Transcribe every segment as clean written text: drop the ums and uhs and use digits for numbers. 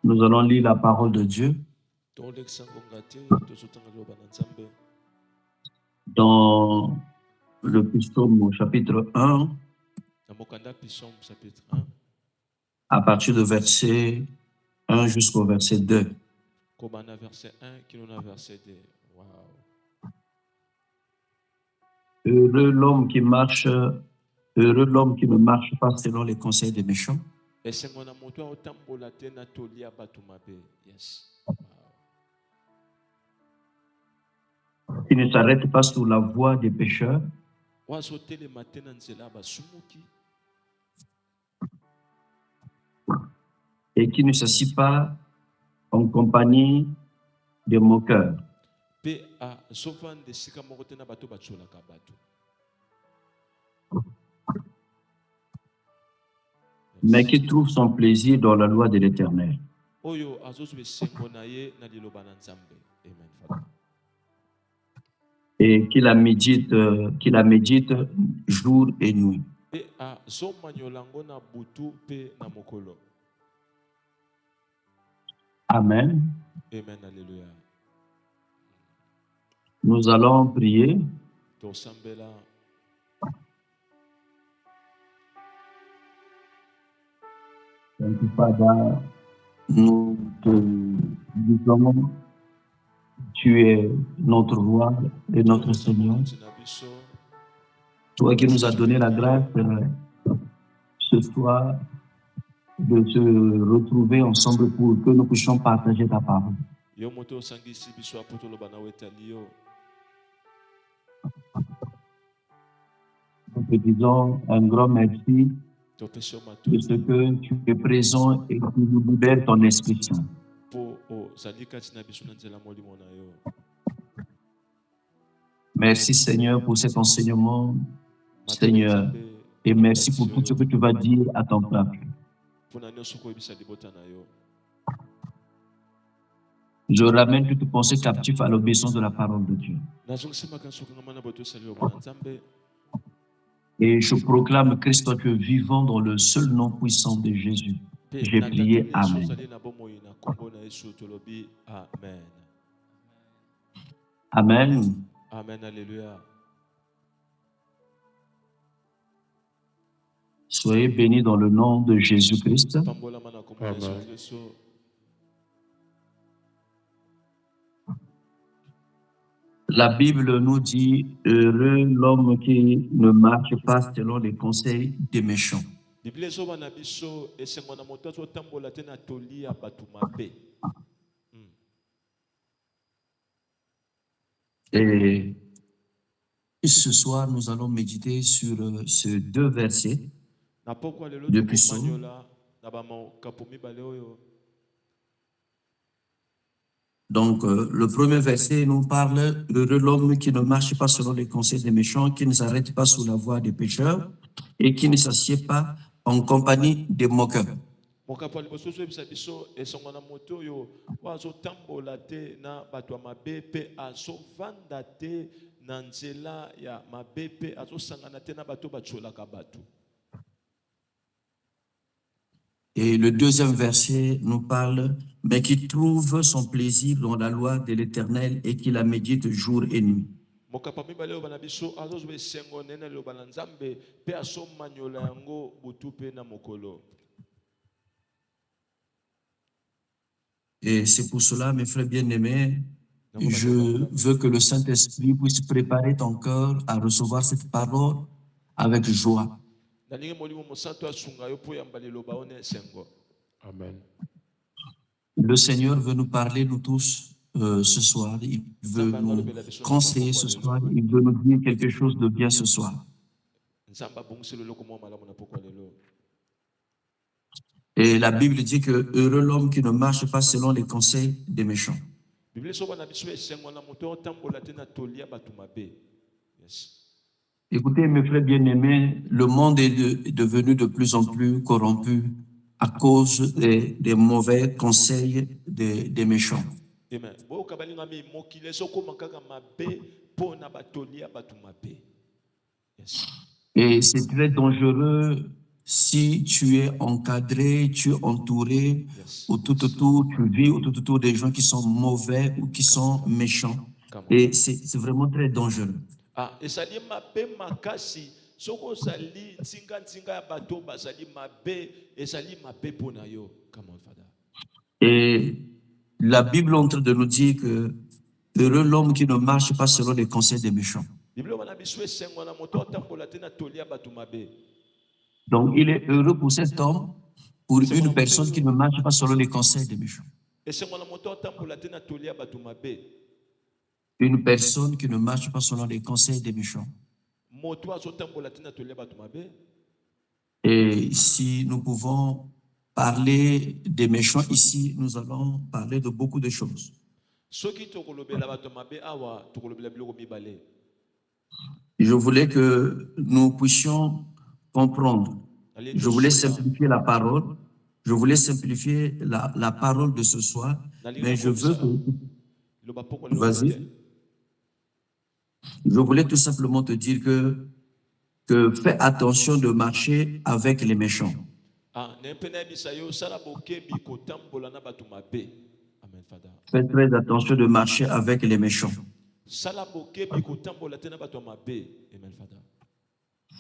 Nous allons lire la parole de Dieu dans le psaume au chapitre 1, à partir du verset 1 jusqu'au verset 2. Heureux l'homme qui ne marche pas selon les conseils des méchants, qui ne s'arrête pas sur la voie des pécheurs, et qui ne s'assied pas en compagnie des moqueurs, mais qui trouve son plaisir dans la loi de l'Éternel. Et qui la médite jour et nuit. Amen. Amen, alléluia. Nous allons prier. Donc, Papa, nous te disons, tu es notre roi et notre Seigneur. Toi qui nous as donné la grâce ce soir de se retrouver ensemble pour que nous puissions partager ta parole. Nous te disons un grand merci de ce que tu es présent et que tu nous libères ton Esprit Saint. Merci Seigneur pour cet enseignement, Seigneur, et merci pour tout ce que tu vas dire à ton peuple. Je ramène toute pensée captive à l'obéissance de la parole de Dieu. Et je proclame Christ, toi tu es vivant dans le seul nom puissant de Jésus. J'ai prié, Amen. Amen. Amen, alléluia. Soyez bénis dans le nom de Jésus-Christ. La Bible nous dit, heureux l'homme qui ne marche pas selon les conseils des méchants. Et ce soir, nous allons méditer sur ces deux versets de psaume. Donc, le premier verset nous parle de l'homme qui ne marche pas selon les conseils des méchants, qui ne s'arrête pas sur la voie des pécheurs et qui ne s'assied pas en compagnie des moqueurs. Et le deuxième verset nous parle, mais qui trouve son plaisir dans la loi de l'Éternel et qui la médite jour et nuit. Et c'est pour cela, mes frères bien-aimés, je veux que le Saint-Esprit puisse préparer ton cœur à recevoir cette parole avec joie. Amen. Le Seigneur veut nous parler, nous tous, ce soir. Il veut nous conseiller ce soir. Il veut nous dire quelque chose de bien ce soir. Et la Bible dit que heureux l'homme qui ne marche pas selon les conseils des méchants. Écoutez, mes frères bien-aimés, le monde est devenu de plus en plus corrompu à cause des mauvais conseils des méchants. Et c'est très dangereux si tu es encadré, tu es entouré, Yes. autour, tu vis autour des gens qui sont mauvais ou qui sont méchants. Come on. Et c'est vraiment très dangereux. Ah, ezali mabe makasi. Soko ozali ntinga ya bato bazali mabe, ezali mabe pona yo. Come on, Father. Et la Bible est en train de nous dire que heureux l'homme qui ne marche pas selon les conseils des méchants. Bible wana biso esengo na moto atambola te na tolia bato mabe. Donc, il est heureux pour cet homme, pour une personne qui ne marche pas selon les conseils des méchants. Esengo na moto atambola te na tolia bato mabe. Une personne qui ne marche pas selon les conseils des méchants. Moto azotambola te na tolia bato mabe. Et si nous pouvons parler des méchants ici, nous allons parler de beaucoup de choses. Soki tokolobela bato mabe awa tokolobela biloko mibale. Je voulais que nous puissions comprendre. Je voulais simplifier la parole. Je voulais simplifier la parole de ce soir. Mais je veux que... Vas-y. Je voulais tout simplement te dire que fais attention de marcher avec les méchants. Fais très attention de marcher avec les méchants.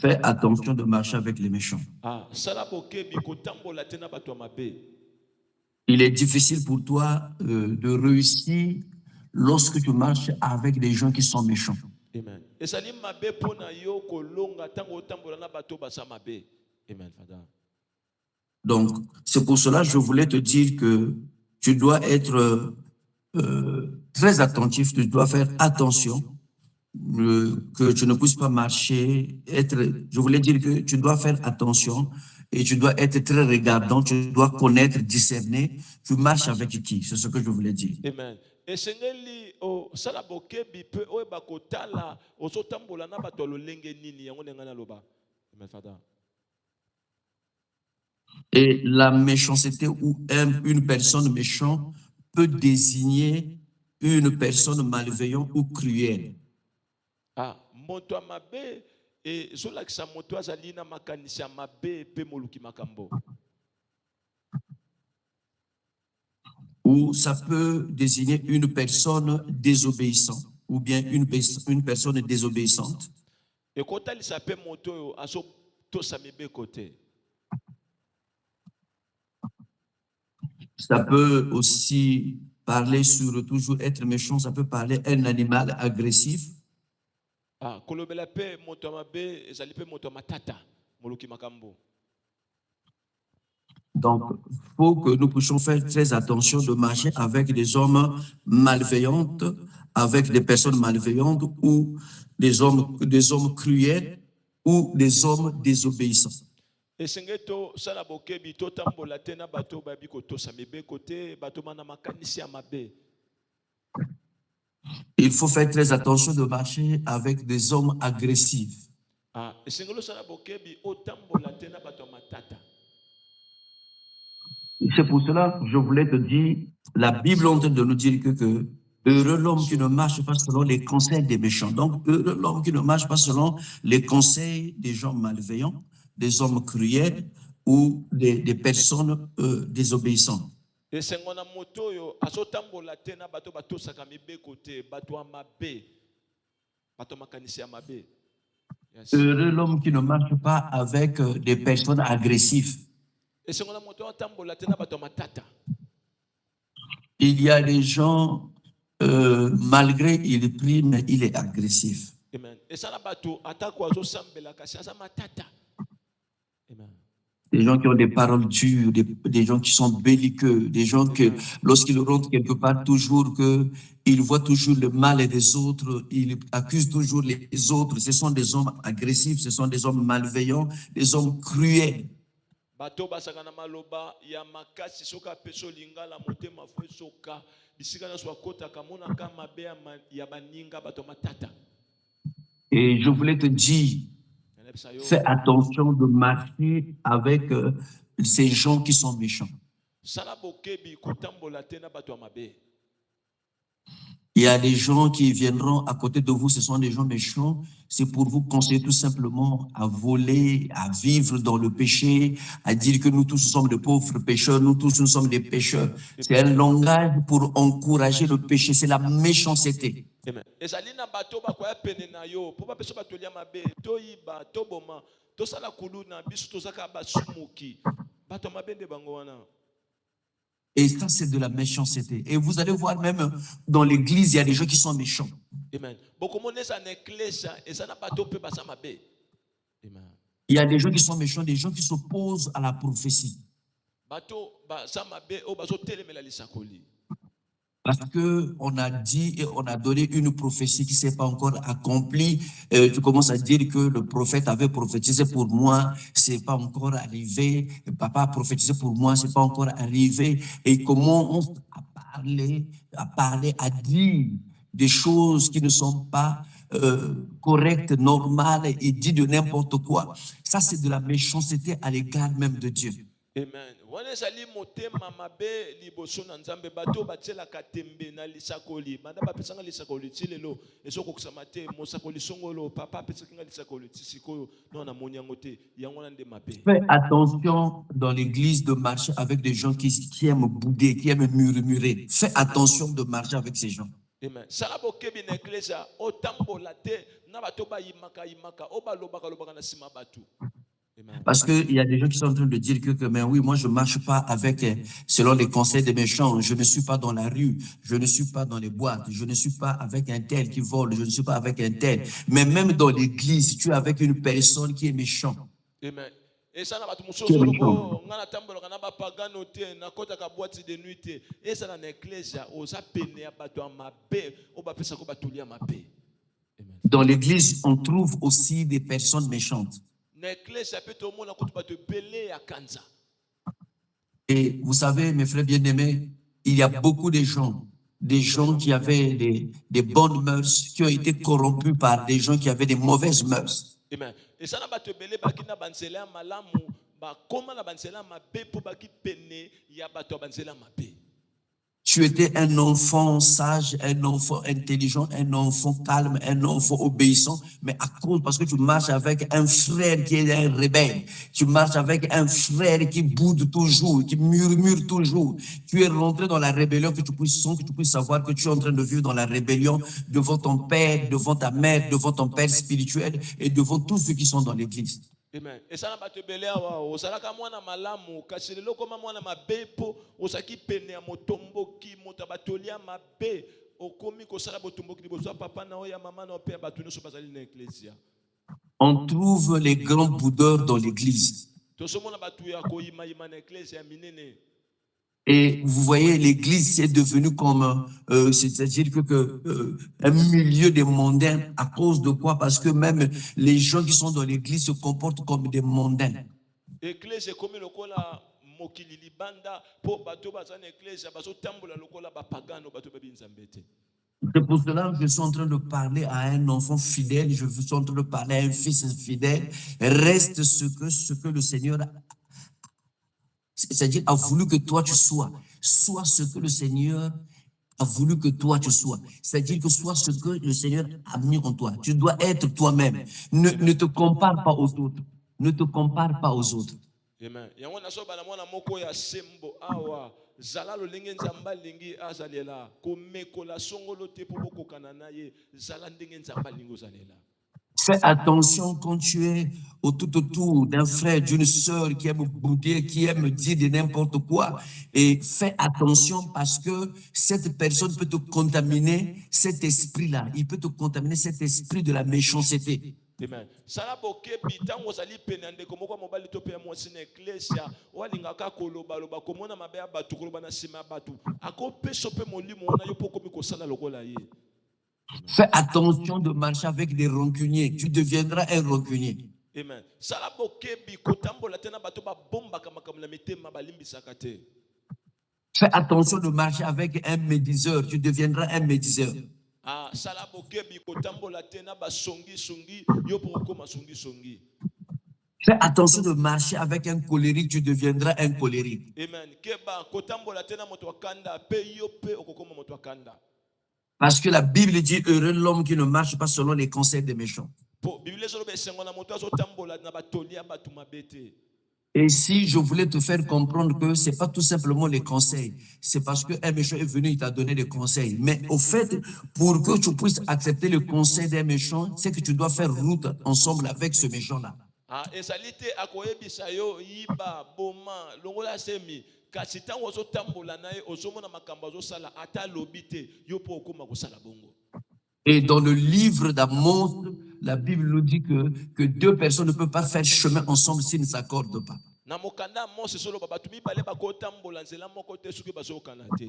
Fais attention de marcher avec les méchants. Il est difficile pour toi de réussir lorsque tu marches avec des gens qui sont méchants. Amen. Donc, c'est pour cela que je voulais te dire que tu dois être très attentif, tu dois faire attention, que tu ne puisses pas marcher, je voulais dire que tu dois faire attention et tu dois être très regardant, tu dois connaître, discerner, tu marches avec qui, c'est ce que je voulais dire. Amen. Esengeli o sala bokebi pe o bakotala ozotambola na bato lolenge nini yango nenga na loba. Amen, Father. Et la méchanceté ou une personne méchante peut désigner une personne malveillante ou cruelle. Ah, moto mabe et zolakisa moto azali na makanisi ya mabe pe moluki makambo. Ou ça peut désigner une personne désobéissante ou bien une personne désobéissante. Et quand il s'appelle moto aso to samebe côté. Ça peut aussi parler sur toujours être méchant, ça peut parler un animal agressif. Ah, kolobela pe moto mabe ezali pe moto matata moluki makambo. Donc, il faut que nous puissions faire très attention de marcher avec des hommes malveillants, avec des personnes malveillantes ou des hommes cruels ou des hommes désobéissants. Il faut faire très attention de marcher avec des hommes agressifs. C'est pour cela que je voulais te dire, la Bible est en train de nous dire que heureux l'homme qui ne marche pas selon les conseils des méchants. Donc, heureux l'homme qui ne marche pas selon les conseils des gens malveillants, des hommes cruels ou des personnes désobéissantes. Heureux l'homme qui ne marche pas avec des personnes agressives. Il y a des gens, malgré il prie, mais il est agressif. Amen. Des gens qui ont des paroles dures, des gens qui sont belliqueux, des gens que, lorsqu'ils rentrent quelque part, ils voient toujours le mal des autres, ils accusent toujours les autres. Ce sont des hommes agressifs, ce sont des hommes malveillants, des hommes cruels. Et je voulais te dire, fais attention de marcher avec ces gens qui sont méchants. Il y a des gens qui viendront à côté de vous, ce sont des gens méchants. C'est pour vous conseiller tout simplement à voler, à vivre dans le péché, à dire que nous tous sommes de pauvres pécheurs, nous tous nous sommes des pécheurs. C'est un langage pour encourager le péché, c'est la méchanceté. Amen. Ezali na bato bakoya pene na yo po ba peso batolia mabe toyiba toboma tosala kuluna biso tozaka basumuki bato mabe nde bango wana. Et ça, c'est de la méchanceté. Et vous allez voir même dans l'église, il y a des gens qui sont méchants. Amen. Bokomonesa na eklesia ezana bato pe basa mabe. Amen. Il y a des gens qui sont méchants, des gens qui s'opposent à la prophétie. Bato basa mabe o bazo telemela lisakoli. Parce qu'on a dit et on a donné une prophétie qui ne s'est pas encore accomplie. Tu commences à dire que le prophète avait prophétisé pour moi, ce n'est pas encore arrivé. Papa a prophétisé pour moi, ce n'est pas encore arrivé. Et comment on a parlé, à dire des choses qui ne sont pas correctes, normales, et dit de n'importe quoi. Ça, c'est de la méchanceté à l'égard même de Dieu. Amen. Wana ezali motema mabe liboso na nzambe bato batielaka tembe na lisakoli banda bapesanga lisakoli ti lelo ezokokisama te mosakoli songolo papa apesaki nga lisakoli ti sikoyo no namoni yango te yango wana nde mabe. Fais attention dans l'église de marcher avec des gens qui aiment bouder, qui aiment murmurer. Fais attention de marcher avec ces gens. Amen. Sala bokebi na eklesia otambola te na bato bayimaka o balobaka na nsima bato. Parce qu'il y a des gens qui sont en train de dire que mais oui, moi je ne marche pas avec, selon les conseils des méchants, je ne suis pas dans la rue, je ne suis pas dans les boîtes, je ne suis pas avec un tel qui vole, je ne suis pas avec un tel. Mais même dans l'église, si tu es avec une personne qui est méchante, amen. Esa na bato mosusu lobo ngana tambolaka na bapagano te na kotaka boîte de nuit te esa na eklesia oza pene ya bato ya mabe o bapesa ko batulia mabe. Dans l'église, on trouve aussi des personnes méchantes. Et vous savez, mes frères bien-aimés, il y a beaucoup de gens qui avaient des bonnes mœurs, qui ont été corrompus par des gens qui avaient des mauvaises mœurs. Amen. Tu étais un enfant sage, un enfant intelligent, un enfant calme, un enfant obéissant, mais à cause, parce que tu marches avec un frère qui est un rebelle, tu marches avec un frère qui boude toujours, qui murmure toujours, tu es rentré dans la rébellion, que tu puisses savoir que tu es en train de vivre dans la rébellion devant ton père, devant ta mère, devant ton père spirituel et devant tous ceux qui sont dans l'église. Amen. Et ça n'a pas te belé à osalaka mwana malamu kasi lelo koma mwana mabe po osaki pene ya motombo ki motabatolia mabe okomi ko sala botombo ki liboso papa na oya mama na père batuno so bazali na ecclesia. On trouve les grands boudeurs dans l'église. To so mona batu ya ko yima na ecclesia minene. Et vous voyez, l'église est devenue comme, c'est-à-dire que un milieu des mondains. À cause de quoi? Parce que même les gens qui sont dans l'église se comportent comme des mondains. L'église est comme lokola mokili libanda po bato bazana église bazo tambola lokola bapagano bato babinzambete. C'est pour cela que je suis en train de parler à un enfant fidèle, je suis en train de parler à un fils fidèle. Reste ce que le Seigneur a. C'est-à-dire, a voulu que toi tu sois. Sois ce que le Seigneur a voulu que toi tu sois. C'est-à-dire que sois ce que le Seigneur a mis en toi. Tu dois être toi-même. Ne te compare pas aux autres. Ne te compare pas aux autres. Amen. Yango na so bana mwana moko ya sembo awa zala lo lenge nzamba lingi azalela komekola songolo te po bokokana na ye zala ndenge nzamba lingo zalela. Fais attention quand tu es tout autour d'un frère, d'une sœur qui aime bouder, qui aime dire de n'importe quoi. Et fais attention parce que cette personne peut te contaminer, cet esprit-là. Il peut te contaminer, cet esprit de la méchanceté. Amen. Sala bokebi tango zali penande komoko mobali to pe mwasi na ecclesia walingaka koloba loba komona mabe ya batu koloba na sima ya batu akopeso pe molimo na yo poko mikosala lokola ye. Fais attention de marcher avec des rancuniers. Tu deviendras un rancunier. Amen. Sala bokebi kotambola tena bato ba bomba kamakamla mitema balimbisaka te. Fais attention de marcher avec un médiseur. Tu deviendras un médiseur. Ah, sala bokebi kotambola tena ba songi songi yo poko ma songi songi. Fais attention de marcher avec un colérique, tu deviendras un colérique. Amen. Keba kotambola tena moto wakanda pe yo pe okokoma moto wakanda. Parce que la Bible dit heureux l'homme qui ne marche pas selon les conseils des méchants. Po Bible ezoloba esengo na moto azotambola na batoli ya bato mabe te. Et si je voulais te faire comprendre que ce n'est pas tout simplement les conseils, c'est parce qu'un méchant est venu, il t'a donné des conseils. Mais au fait, pour que tu puisses accepter le conseil d'un méchant, c'est que tu dois faire route ensemble avec ce méchant-là. Ah, ezali te akoyebisa yo yiba boma longola semi kasi ntango ozotambola na ye ozomona makambo azosala ata alobi te yo mpo okóma kosala bongo. Et dans le livre d'Amos, la Bible nous dit que deux personnes ne peuvent pas faire chemin ensemble s'ils ne s'accordent pas. Na mokanda Amos ezoloba bato mibale bakotambola nzela moko te soki bazokana te.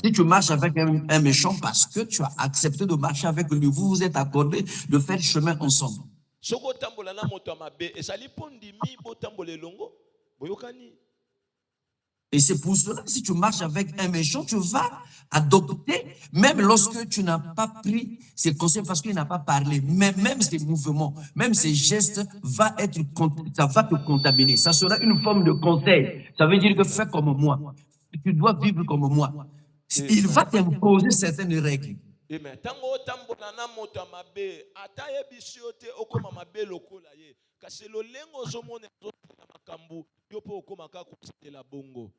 Si tu marches avec un méchant parce que tu as accepté de marcher avec lui, vous vous êtes accordé de faire chemin ensemble. Soko otambola na moto ya mabe ezali mpo ndimi botambola elongo boyokani. Et c'est pour cela que si tu marches avec un méchant, tu vas adopter, même lorsque tu n'as pas pris ses conseils parce qu'il n'a pas parlé, mais même ses mouvements, même ses gestes, ça va te contaminer. Ça sera une forme de conseil. Ça veut dire que fais comme moi. Tu dois vivre comme moi. Il va t'imposer certaines règles. Amen. Tango otambola na moto ya mabe ata yebisi yo te okoma mabe lokola ye kasi lolengo ozomona makambo yo mpo okoma kaka kosalela bongo.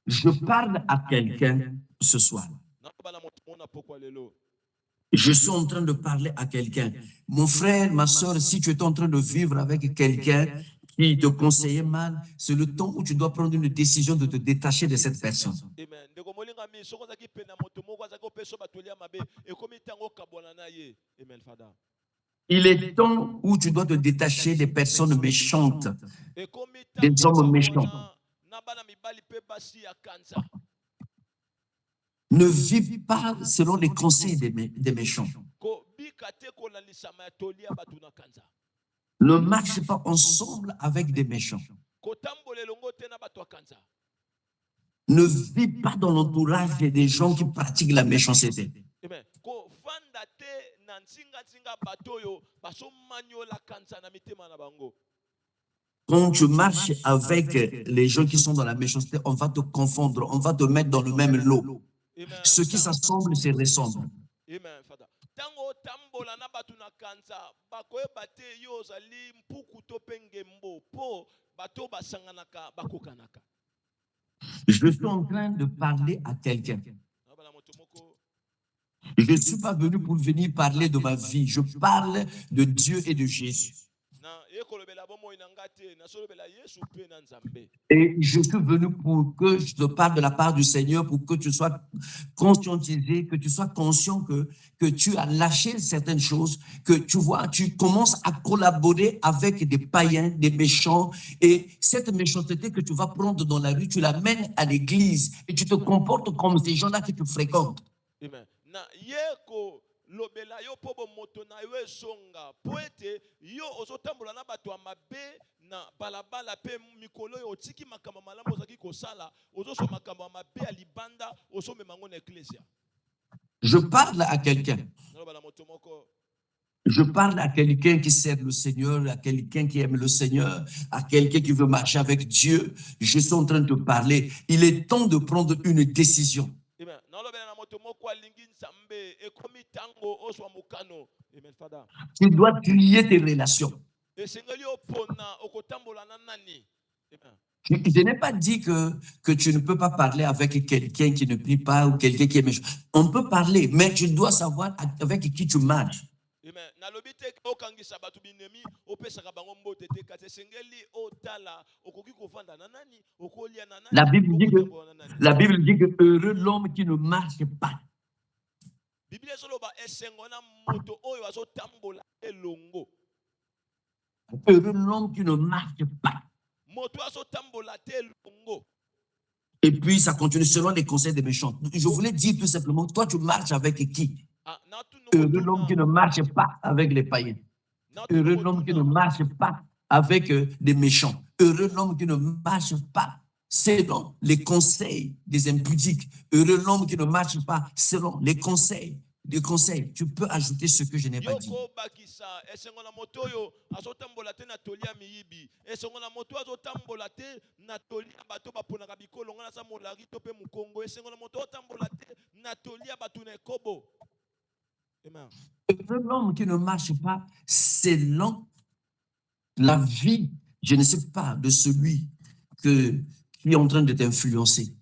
Je parle à quelqu'un ce soir. Nakobala moto mona pokwa lelo. Je suis en train de parler à quelqu'un. Mon frère, ma soeur, si tu es en train de vivre avec quelqu'un qui te conseillait mal, c'est le temps où tu dois prendre une décision de te détacher de cette personne. Amen. Ndeko molinga mi soko zaki pena moto moko azaki opeso batoli ya mabe ekomi tango kabwana na ye. Amen Father. Il est temps où tu dois te détacher des personnes méchantes, Ekomi des tango hommes méchants. na bana mibali pe basi ya kanza. Ne vis pas selon les conseils des méchants. Ko bika te ko la lisama ya toli ya batu na kanza. Ne marche pas ensemble avec des méchants. Ko tambole longo te na batu ya kanza. Ne vis pas dans l'entourage des gens qui pratiquent la méchanceté. Amen. Ko fanda te na nzinga nzinga batoyo baso manyo la kanza na mitema na bango. Quand tu marches avec les gens qui sont dans la méchanceté, on va te confondre, on va te mettre dans le même lot. Amen. Ceux qui s'assemblent se ressemblent. Amen, Father. Tango tambola na batu na kanza bakoyeba te yo ozali mpuku to pe ngembo po bato basanganaka bakokanaka. Je suis en train de parler à quelqu'un. Je ne suis pas venu pour venir parler de ma vie. Je parle de Dieu et de Jésus. Et je suis venu pour que je te parle de la part du Seigneur, pour que tu sois conscientisé, que tu sois conscient que tu as lâché certaines choses, que tu vois, tu commences à collaborer avec des païens, des méchants, et cette méchanceté que tu vas prendre dans la rue, tu l'amènes à l'église et tu te comportes comme ces gens-là que tu fréquentes. Amen. Na yeko lobela yo pobo moto na yo esonga poete yo ozotambola na bato ya mabe na balabala pe mikolo yo otiki makambo malamu ozaki kosala ozoso makambo ya mabe ya libanda ozomema ngo na eklesia. Je parle à quelqu'un. Je parle à quelqu'un qui sert le Seigneur, à quelqu'un qui aime le Seigneur, à quelqu'un qui veut marcher avec Dieu. Je suis en train de te parler. Il est temps de prendre une décision. Amen. Tu dois trier tes relations. Je n'ai pas dit que tu ne peux pas parler avec quelqu'un qui ne prie pas ou quelqu'un qui est méchant. On peut parler, mais tu dois savoir avec qui tu marches. La Bible dit que heureux l'homme qui ne marche pas. Heureux l'homme qui ne marche pas. Et puis ça continue selon les conseils des méchants. Je voulais dire tout simplement, toi tu marches avec qui? Heureux l'homme qui ne marche pas avec les païens. Heureux l'homme qui ne marche pas avec des méchants. Heureux l'homme qui ne marche pas selon les conseils des impudiques. Heureux l'homme qui ne marche pas selon les conseils des conseils. Tu peux ajouter ce que je n'ai pas dit. Yoko bakisa esengo na moto oyo azotambola te na tolia miyibi esengo na moto azotambola te na tolia bato baponaka bikolo ngana sa molari to pe mukongo esengo na moto otambola te na tolia bato na ekobo. Amen. L'homme qui ne marche pas selon la vie, je ne sais pas, de celui qui est en train de t'influencer.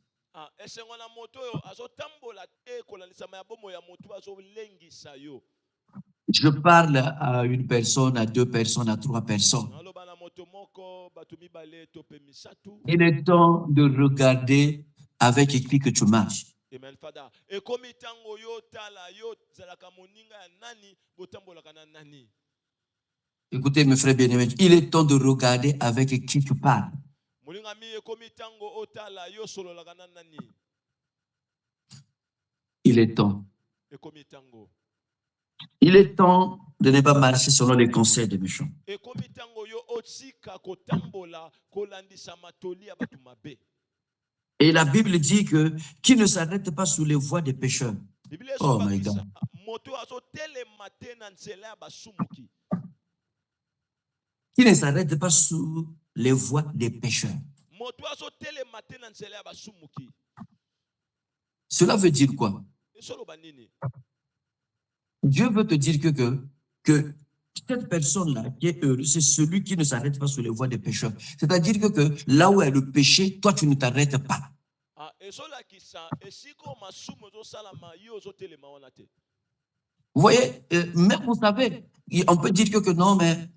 Esengo na moto oyo azotambola te kolanisama ya bomo ya moto azolengisa yo. Je parle à une personne, à deux personnes, à trois personnes. Il est temps de regarder avec qui que tu marches. Écoutez, mes frères bien-aimés, il est temps de regarder avec qui tu parles. Il est temps. Il est temps de ne pas marcher selon les conseils des méchants. Et la Bible dit que qui ne s'arrête pas sous les voies des pécheurs. Oh my God. Qui ne s'arrête pas sous les voies des pécheurs. Cela veut dire quoi? Dieu veut te dire que cette personne-là qui est heureuse, c'est celui qui ne s'arrête pas sur les voies des pécheurs. C'est-à-dire que là où est le péché, toi, tu ne t'arrêtes pas. Vous voyez, même vous savez, on peut dire que non, mais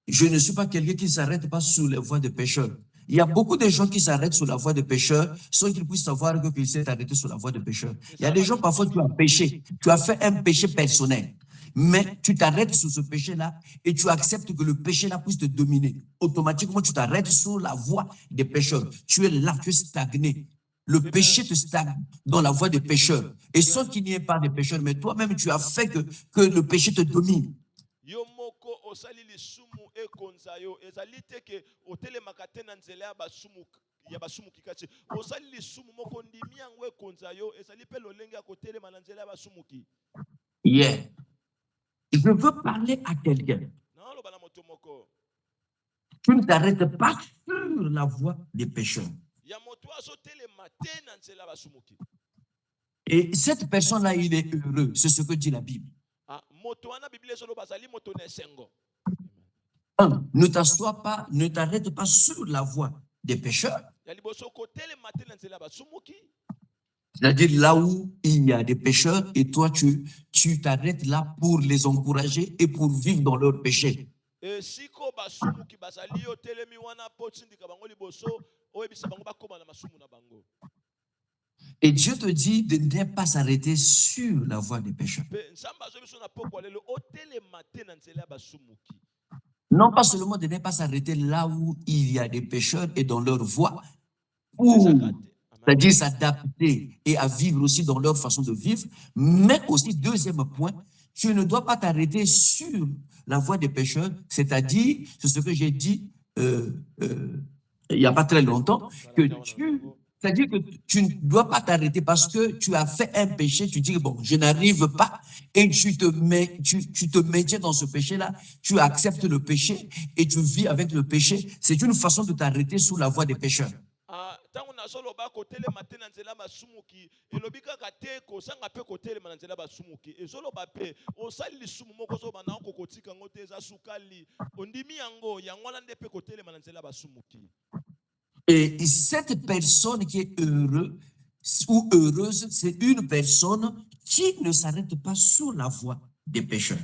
je ne suis pas quelqu'un qui ne s'arrête pas sur les voies des pécheurs. Il y a beaucoup de gens qui s'arrêtent sur la voie des pécheurs sans qu'ils puissent savoir qu'ils s'est arrêté sur la voie des pécheurs. Il y a des gens, parfois, tu as péché. Tu as fait un péché personnel. Mais tu t'arrêtes sur ce péché-là et tu acceptes que le péché-là puisse te dominer. Automatiquement, tu t'arrêtes sur la voie des pécheurs. Tu es là, tu es stagné. Le péché te stagne dans la voie des pécheurs. Et sans qu'il n'y ait pas de pécheurs, mais toi-même, tu as fait que le péché te domine. Osali lisumu ekonza yo ezali teke otelemaka te na nzela ya basumuki kati osali lisumu moko ndimi yango ekonza yo ezali pe lolenge ya kotelema na nzela ya basumuki. Yeah. Je veux parler à quelqu'un. Tu ne t'arrêtes pas sur la voie des pécheurs. Et cette personne-là, il est heureux. C'est ce que dit la Bible. Ne t'assois pas, ne t'arrête pas sur la voie des pécheurs. C'est-à-dire là où il y a des pécheurs et toi tu t'arrêtes là pour les encourager et pour vivre dans leur péché. Et Dieu te dit de ne pas s'arrêter sur la voie des pécheurs. Non pas seulement de ne pas s'arrêter là où il y a des pécheurs et dans leur voie, c'est-à-dire s'adapter et à vivre aussi dans leur façon de vivre, mais aussi, deuxième point, tu ne dois pas t'arrêter sur la voie des pécheurs, c'est-à-dire, c'est ce que j'ai dit il n'y a pas très longtemps, c'est-à-dire que tu ne dois pas t'arrêter parce que tu as fait un péché, tu dis, bon, je n'arrive pas, et tu te maintiens dans ce péché-là, tu acceptes le péché et tu vis avec le péché. C'est une façon de t'arrêter sous la voie des pécheurs. Et cette personne qui est heureuse ou heureuse, c'est une personne qui ne s'arrête pas sur la voie des pécheurs.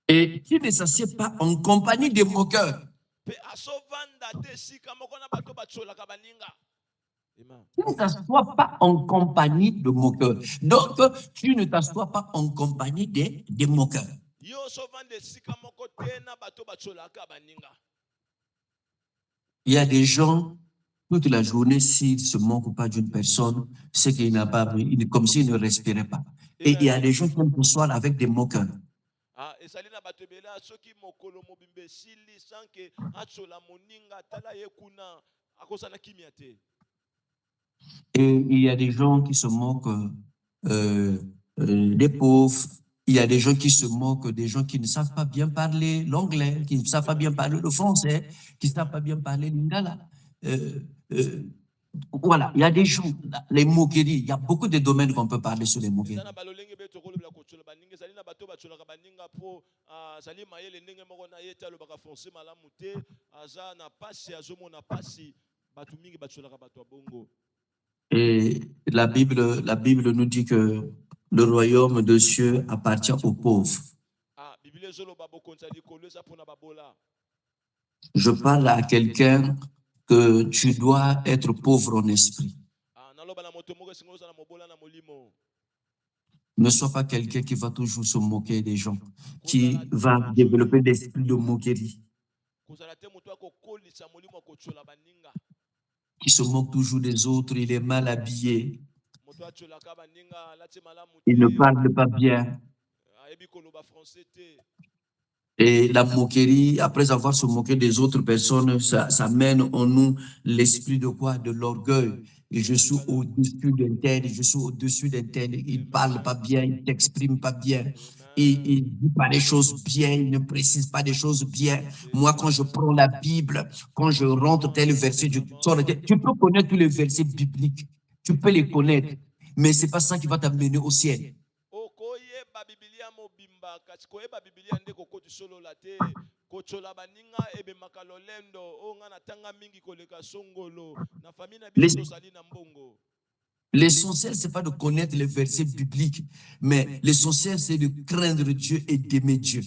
Et qui ne s'assied pas en compagnie des moqueurs. Tu ne t'assois pas en compagnie de moqueurs. Donc, tu ne t'assois pas en compagnie des moqueurs. Il y a des gens, toute la journée, s'ils ne se moquent pas d'une personne, c'est qu'il n'a pas, comme s'il ne respirait pas. Et il y a des gens qui aiment s'asseoir avec des moqueurs. akosana kimia te. Et il y a des gens qui se moquent des pauvres. Il y a des gens qui se moquent des gens qui ne savent pas bien parler l'anglais, qui ne savent pas bien parler le français, qui ne savent pas bien parler l'ingala. Voilà, il y a des gens, les moqueries, il y a beaucoup de domaines qu'on peut parler sur les moqueries. Ezana balolenge beto kolobela kochola baninga zali na bato bacholaka baninga po zali mayele ndenge moko na yete alobaka français malamu te aza na pasi azomona pasi bato mingi bacholaka bato abongo. Et la Bible nous dit que le royaume de Dieu appartient aux pauvres. Biblia ezoloba bokonzi ya likolo eza mpona babola. Je parle à quelqu'un que tu dois être pauvre en esprit. Naloba na moto moko esengo ozala mobola na molimo. Ne sois pas quelqu'un qui va toujours se moquer des gens, qui va développer l'esprit de moquerie, kozala te moto akokolisa molimo akochola baninga. Qui se moque toujours des autres, il est mal habillé, Moto acholaka baninga alati malamu te. il ne parle pas bien. Ayebi koloba français te. Et la moquerie, après avoir se moqué des autres personnes, ça mène en nous l'esprit de quoi? De l'orgueil. Et je suis au-dessus d'un tel, je suis au-dessus d'un tel. Il ne parle pas bien, il ne t'exprime pas bien. Il ne dit pas des choses bien, il ne précise pas des choses bien. Moi, quand je prends la Bible, quand je rentre tel verset, tu peux connaître tous les versets bibliques, tu peux les connaître, mais ce n'est pas ça qui va t'amener au ciel. Biblia mobimba kasi koyeba Biblia nde kokoti solola te kochola baninga ebemaka lolendo onga na tanga mingi koleka songolo na famille na biso sali na mbongo. L'essentiel, ce n'est pas de connaître les versets bibliques, mais l'essentiel, c'est de craindre Dieu et d'aimer Dieu.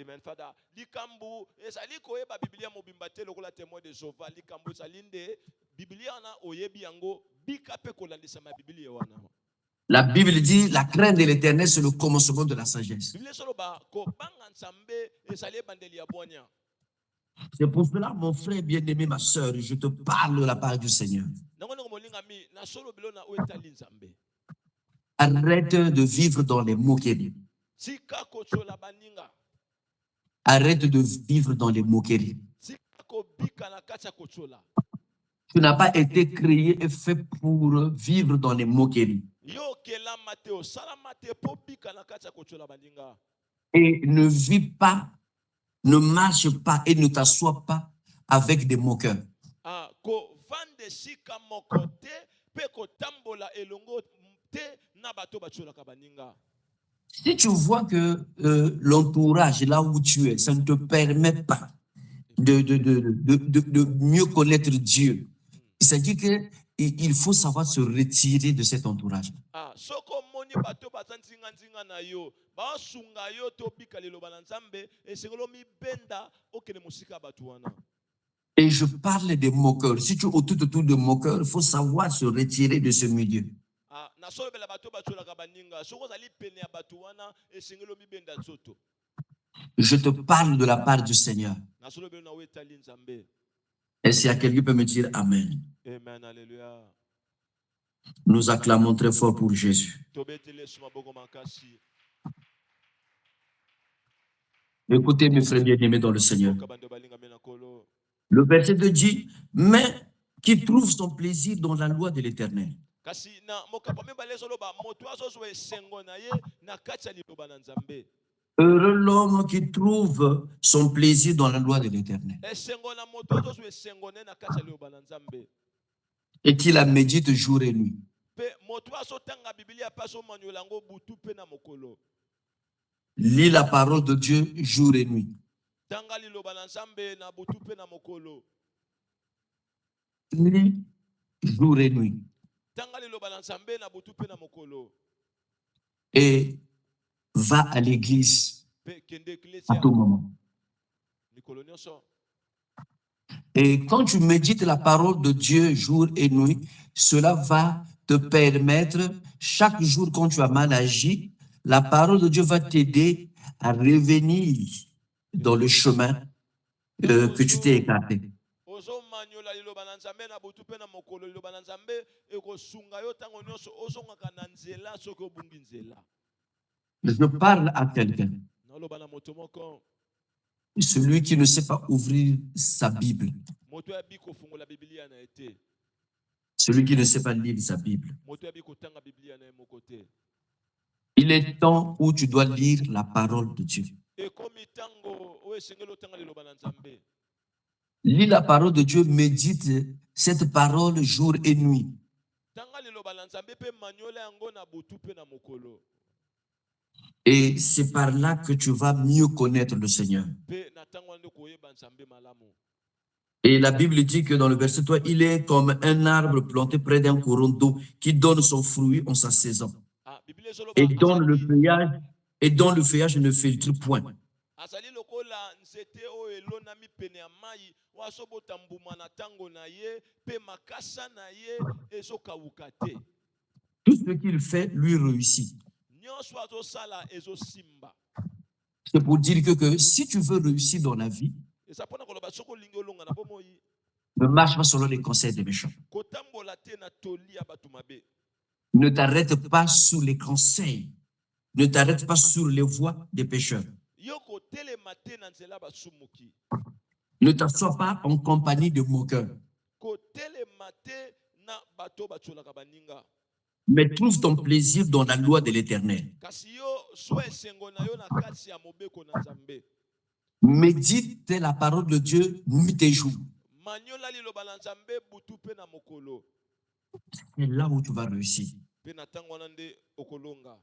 Amen, Father. Likambu ezali koyeba Biblia mobimba te lokola témoin de Jéhovah likambu ezali nde Biblia na oyebi yango bika pe kolandisa ma Biblia wana. La Bible dit, la crainte de l'Éternel, c'est le commencement de la sagesse. C'est pour cela, mon frère bien-aimé, ma soeur, je te parle de la part du Seigneur. Arrête de vivre dans les moqueries. Arrête de vivre dans les moqueries. Tu n'as pas été créé et fait pour vivre dans les moqueries. Et ne vis pas, ne marche pas et ne t'assois pas avec des moqueurs. Si tu vois que l'entourage, là où tu es, ça ne te permet pas de mieux connaître Dieu, il s'agit qu'il faut savoir se retirer de cet entourage. Et je parle des moqueurs. Si tu es autour de moqueurs, il faut savoir se retirer de ce milieu. Je te parle de la part du Seigneur. Et si quelqu'un peut me dire Amen. Amen, alléluia. Nous acclamons très fort pour Jésus. Écoutez mes frères bien-aimés dans le Seigneur. Le verset 2 dit, mais qui trouve son plaisir dans la loi de l'Éternel. Heureux l'homme qui trouve son plaisir dans la loi de l'Éternel et qui la médite jour et nuit. Lis la parole de Dieu jour et nuit. Lis jour et nuit. Et va à l'église à tout moment. Et quand tu médites la parole de Dieu jour et nuit, cela va te permettre, chaque jour quand tu as mal agi, la parole de Dieu va t'aider à revenir dans le chemin que tu t'es écarté. Je parle à quelqu'un. Celui qui ne sait pas ouvrir sa Bible. moto yabi kofungola Biblia na ete. Celui qui ne sait pas lire sa Bible. Moto yabi kotanga Biblia na moko te. Il est temps où tu dois lire la parole de Dieu. E komi tango o esengelo tanga liloba na Nzambe. Lis la parole de Dieu, médite cette parole jour et nuit. Tanga liloba na Nzambe pe manyola yango na butu pe na mokolo. Et c'est par là que tu vas mieux connaître le Seigneur. Pe na tango ande koyeba Nzambe malamu. Et la Bible dit que dans le verset 3, il est comme un arbre planté près d'un courant d'eau qui donne son fruit en sa saison. Et dont le feuillage ne filtre point. Azali lokola nzete o elonami pene ya mai wasobota mbuma na tango na ye pe makasa na ye ezokawuka te. Tout ce qu'il fait lui réussit. Nyonso azosala ezosimba. C'est pour dire que si tu veux réussir dans la vie, eza pona koloba soko lingi olonga na bomoi, ne marche pas selon les conseils des méchants. kotambola te na toli ya bato mabe. Ne t'arrête pas sur les conseils. Ne t'arrête pas sur les voies des pécheurs. Yoko telema te na nzela basumuki. Ne t'assois pas en compagnie de moqueurs. Ko telema te na bato batsolaka baninga. Mais trouve ton plaisir dans la loi de l'Éternel. Kasi yo so esengo na yo na kati ya mobeko na Nzambe. Médite la parole de Dieu nuit et jour. Manyola liloba na Nzambe butu pe na mokolo. C'est là où tu vas réussir. Pe na tango nande okolonga.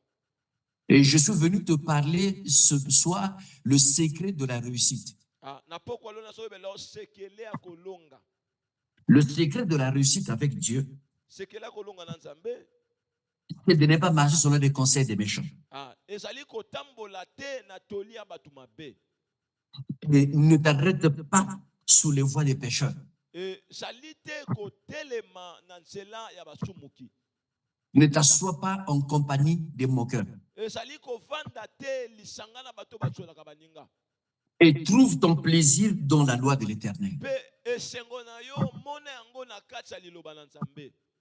Et je suis venu te parler ce soir le secret de la réussite. Le secret de la réussite avec Dieu, c'est de ne pas marcher selon les conseils des méchants. Et ne t'arrête pas sous les voies des pécheurs. Ne t'assois pas en compagnie des moqueurs. Et trouve ton plaisir dans la loi de l'Éternel.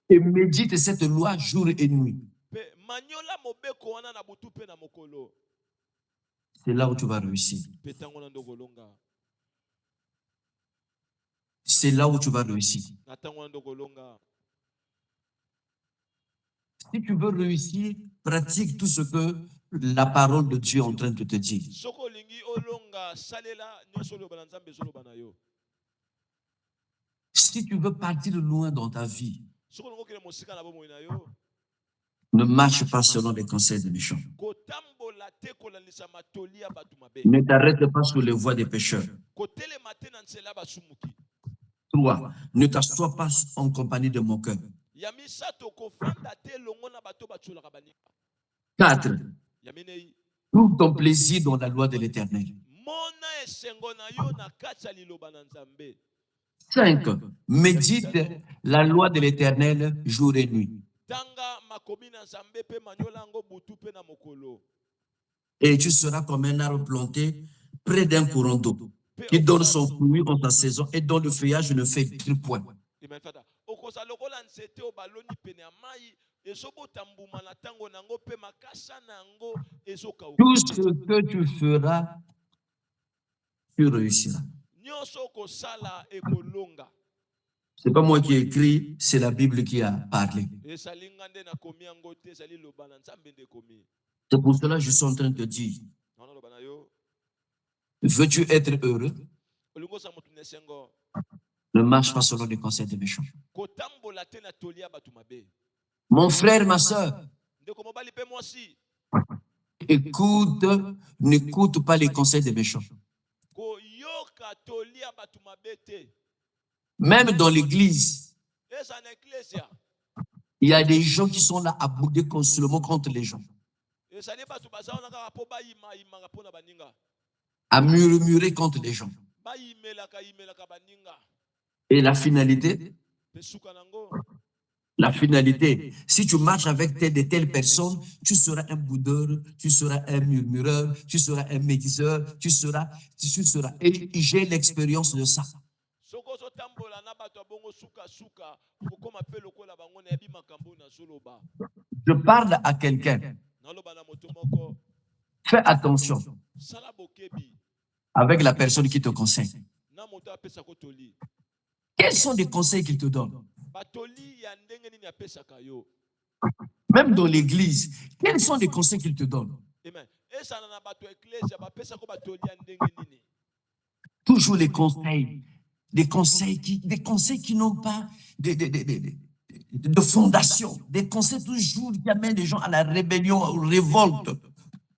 Et médite cette loi jour et nuit. C'est là où tu vas réussir. C'est là où tu vas réussir. Si tu veux réussir, pratique tout ce que la parole de Dieu est en train de te dire. Si tu veux partir loin dans ta vie, ne marche pas selon les conseils des méchants. Ne t'arrête pas sur les voies des pécheurs. 3. Ne t'assois pas en compagnie de moqueurs. 4. Trouve ton plaisir dans la loi de l'Éternel. 5. Médite la loi de l'Éternel jour et nuit. Et tu seras comme un arbre planté près d'un courant d'eau qui donne son fruit en sa saison et dont le feuillage ne fait point. Tout ce que tu feras, tu réussiras. Ce n'est pas moi qui ai écrit, c'est la Bible qui a parlé. C'est pour cela que je suis en train de te dire, veux-tu être heureux? Ne marche pas selon les conseils des méchants. Mon frère, ma soeur, écoute, n'écoute pas les conseils des méchants. Même dans l'église, il y a des gens qui sont là à bouder constamment contre les gens, à murmurer contre les gens. Et la finalité, si tu marches avec telle et telle personne, tu seras un boudeur, tu seras un murmureur, tu seras un médiseur, tu seras. Et j'ai l'expérience de ça. Je parle à quelqu'un. Fais attention avec la personne qui te conseille. Quels sont les conseils qu'il te donne? batoli ya ndenge nini apesaka yo. Même dans l'église, quels sont les conseils qu'il te donne? Amen. Esana na bato ecclesia bapesako batoli ya ndenge nini. Toujours les conseils. Des conseils qui n'ont pas de fondation. Des conseils toujours qui amènent les gens à la rébellion, aux révoltes.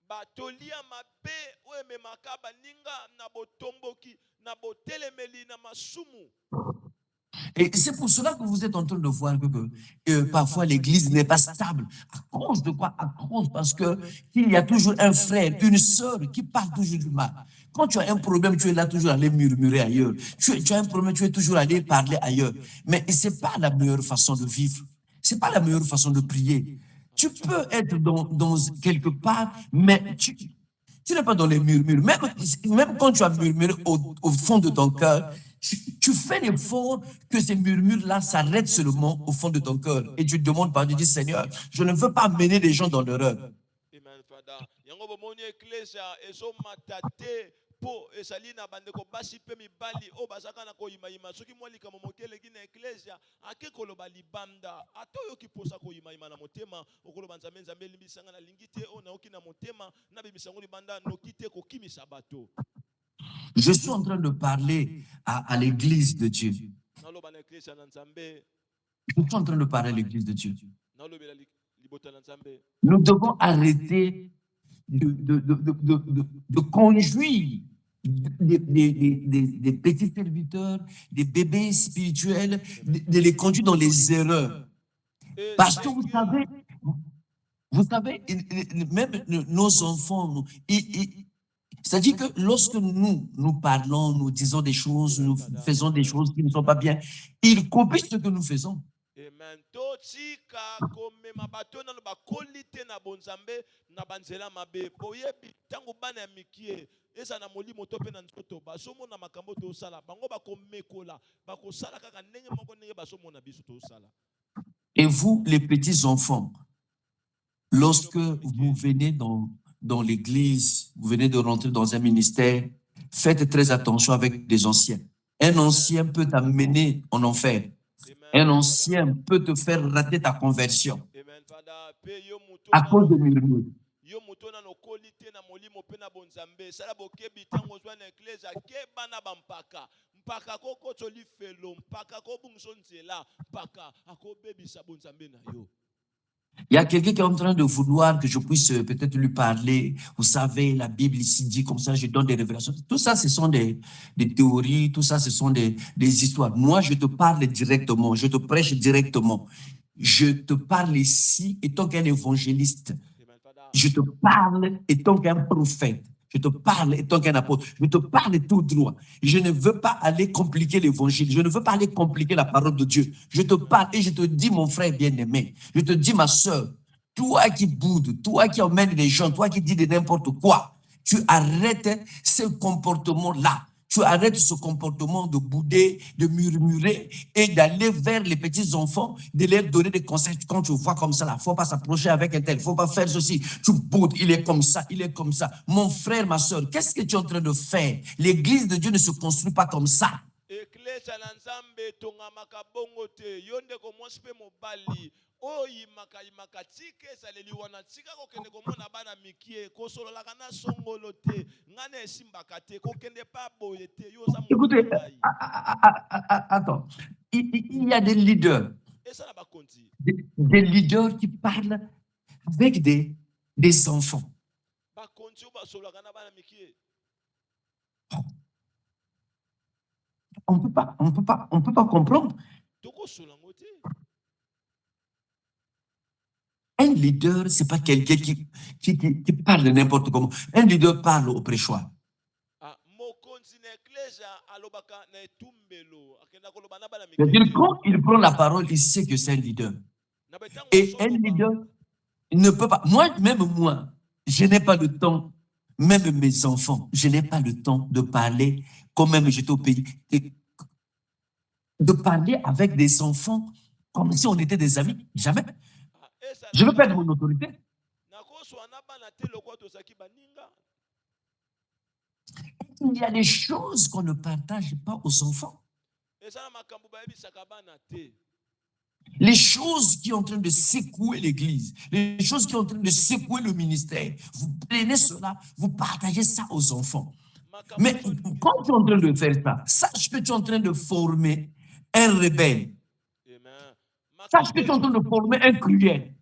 Batoli ya mabe oememaka baninga na botomboki na botelemeli na masumu. Et c'est pour cela que vous êtes en train de voir que parfois l'église n'est pas stable. À cause de quoi? À cause parce qu'il y a toujours un frère, une sœur qui parle toujours du mal. Quand tu as un problème, tu es là toujours à aller murmurer ailleurs. Tu as un problème, tu es toujours allé parler ailleurs. Mais ce n'est pas la meilleure façon de vivre. Ce n'est pas la meilleure façon de prier. Tu peux être dans quelque part, mais tu n'es pas dans les murmures. Même quand tu as murmuré au fond de ton cœur, tu fais l'effort que ces murmures-là s'arrêtent seulement au fond de ton cœur. Et tu demandes pardon, tu dis, Seigneur, je ne veux pas mener les gens dans l'erreur. Amen, Father. Yango bomoni ecclesia ezo matate po esali na bandeko basi pe mibali o bazaka na koyimayima soki mwalika momokeleki na ecclesia ake koloba libanda ata oyoki posa koyimayima na motema okoloba nzambe nzambe elimbisanga na lingi te o nayoki na motema na bimisango libanda noki te kokimisa bato. Je suis en train de parler à l'église de Dieu. Naloba na ecclesia na nzambe. Je suis en train de parler à l'église de Dieu. Nalobela libota na nzambe. Nous devons arrêter de conduire des petits serviteurs, des bébés spirituels, de les conduire dans les erreurs. Parce que vous savez, même nos enfants, c'est-à-dire que lorsque nous parlons, nous disons des choses, nous faisons des choses qui ne sont pas bien, ils copient ce que nous faisons. Amen. Totika komema bato na bakolite na bonzambe na banzela mabe boyebi tango bana ya mikie eza na molimo to pe na nzoto basomo na makambo to sala bango bakomekola bakosala kaka ndenge moko ndenge basomo na biso to sala. Et vous les petits enfants, lorsque vous venez dans l'église, vous venez de rentrer dans un ministère, faites très attention avec des anciens. Un ancien peut t'amener en enfer. Un ancien peut te faire rater ta conversion à cause de murmures. Yo mutona no kolite na molimo pe na bonzambe sala bokebi tango zwa na ecclesia ke bana bampaka mpaka koko toli felo mpaka ko bungso nzela mpaka akobebisa bonzambe na yo. Il y a quelqu'un qui est en train de vouloir que je puisse peut-être lui parler. Vous savez, la Bible ici dit comme ça, je donne des révélations. Tout ça, ce sont des théories, tout ça, ce sont des histoires. Moi, je te parle directement, je te prêche directement. Je te parle ici étant qu'un évangéliste. Je te parle étant qu'un prophète. Je te parle étant qu'un apôtre. Je te parle tout droit. Je ne veux pas aller compliquer l'évangile. Je ne veux pas aller compliquer la parole de Dieu. Je te parle et je te dis, mon frère bien-aimé, je te dis, ma soeur, toi qui boudes, toi qui emmènes les gens, toi qui dis de n'importe quoi, tu arrêtes ce comportement-là. Tu arrêtes ce comportement de bouder, de murmurer et d'aller vers les petits-enfants, de leur donner des conseils. Quand tu vois comme ça, il ne faut pas s'approcher avec un tel, il ne faut pas faire ceci. Tu boudes, il est comme ça, il est comme ça. Mon frère, ma soeur, qu'est-ce que tu es en train de faire? L'église de Dieu ne se construit pas comme ça. Oyi maka tike saleli wana tika kokende komona bana mikie kosolola kana songolote ngane esimbaka te kokende pa boyete yo za. Écoutez, attends, il y a des leaders. Des leaders qui parlent avec des enfants. On peut pas comprendre. Un leader, ce n'est pas quelqu'un qui parle de n'importe comment. Un leader parle au prêchoir. C'est-à-dire, quand il prend la parole, il sait que c'est un leader. Et un leader ne peut pas. Même moi, je n'ai pas le temps, même mes enfants, je n'ai pas le temps de parler, quand même j'étais au pays, de parler avec des enfants comme si on était des amis. Jamais. Je veux perdre mon autorité. Il y a des choses qu'on ne partage pas aux enfants. eza na makambo bayebisaka bana te. Les choses qui sont en train de secouer l'église, les choses qui sont en train de secouer le ministère, vous prenez cela, vous partagez ça aux enfants. Mais quand tu es en train de faire ça, sache que tu es en train de former un rebelle. Amen. Sache que tu es en train de former un cruel.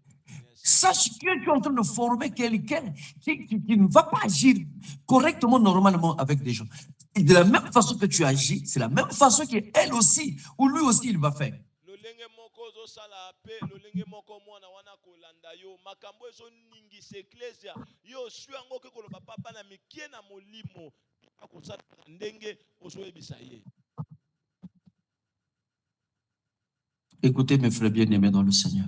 Sache que tu es en train de former quelqu'un qui ne va pas agir correctement, normalement avec des gens. Et de la même façon que tu agis, c'est la même façon qu'elle aussi, ou lui aussi, il va faire. Lolenge moko ozosala pe lolenge moko mwana wana kolanda yo makambo ezoningisa eklesia yo oswi yango oke koloba papa na mikie na molimo akosala ndenge ozoyebisa ye. Écoutez mes frères bien-aimés dans le Seigneur.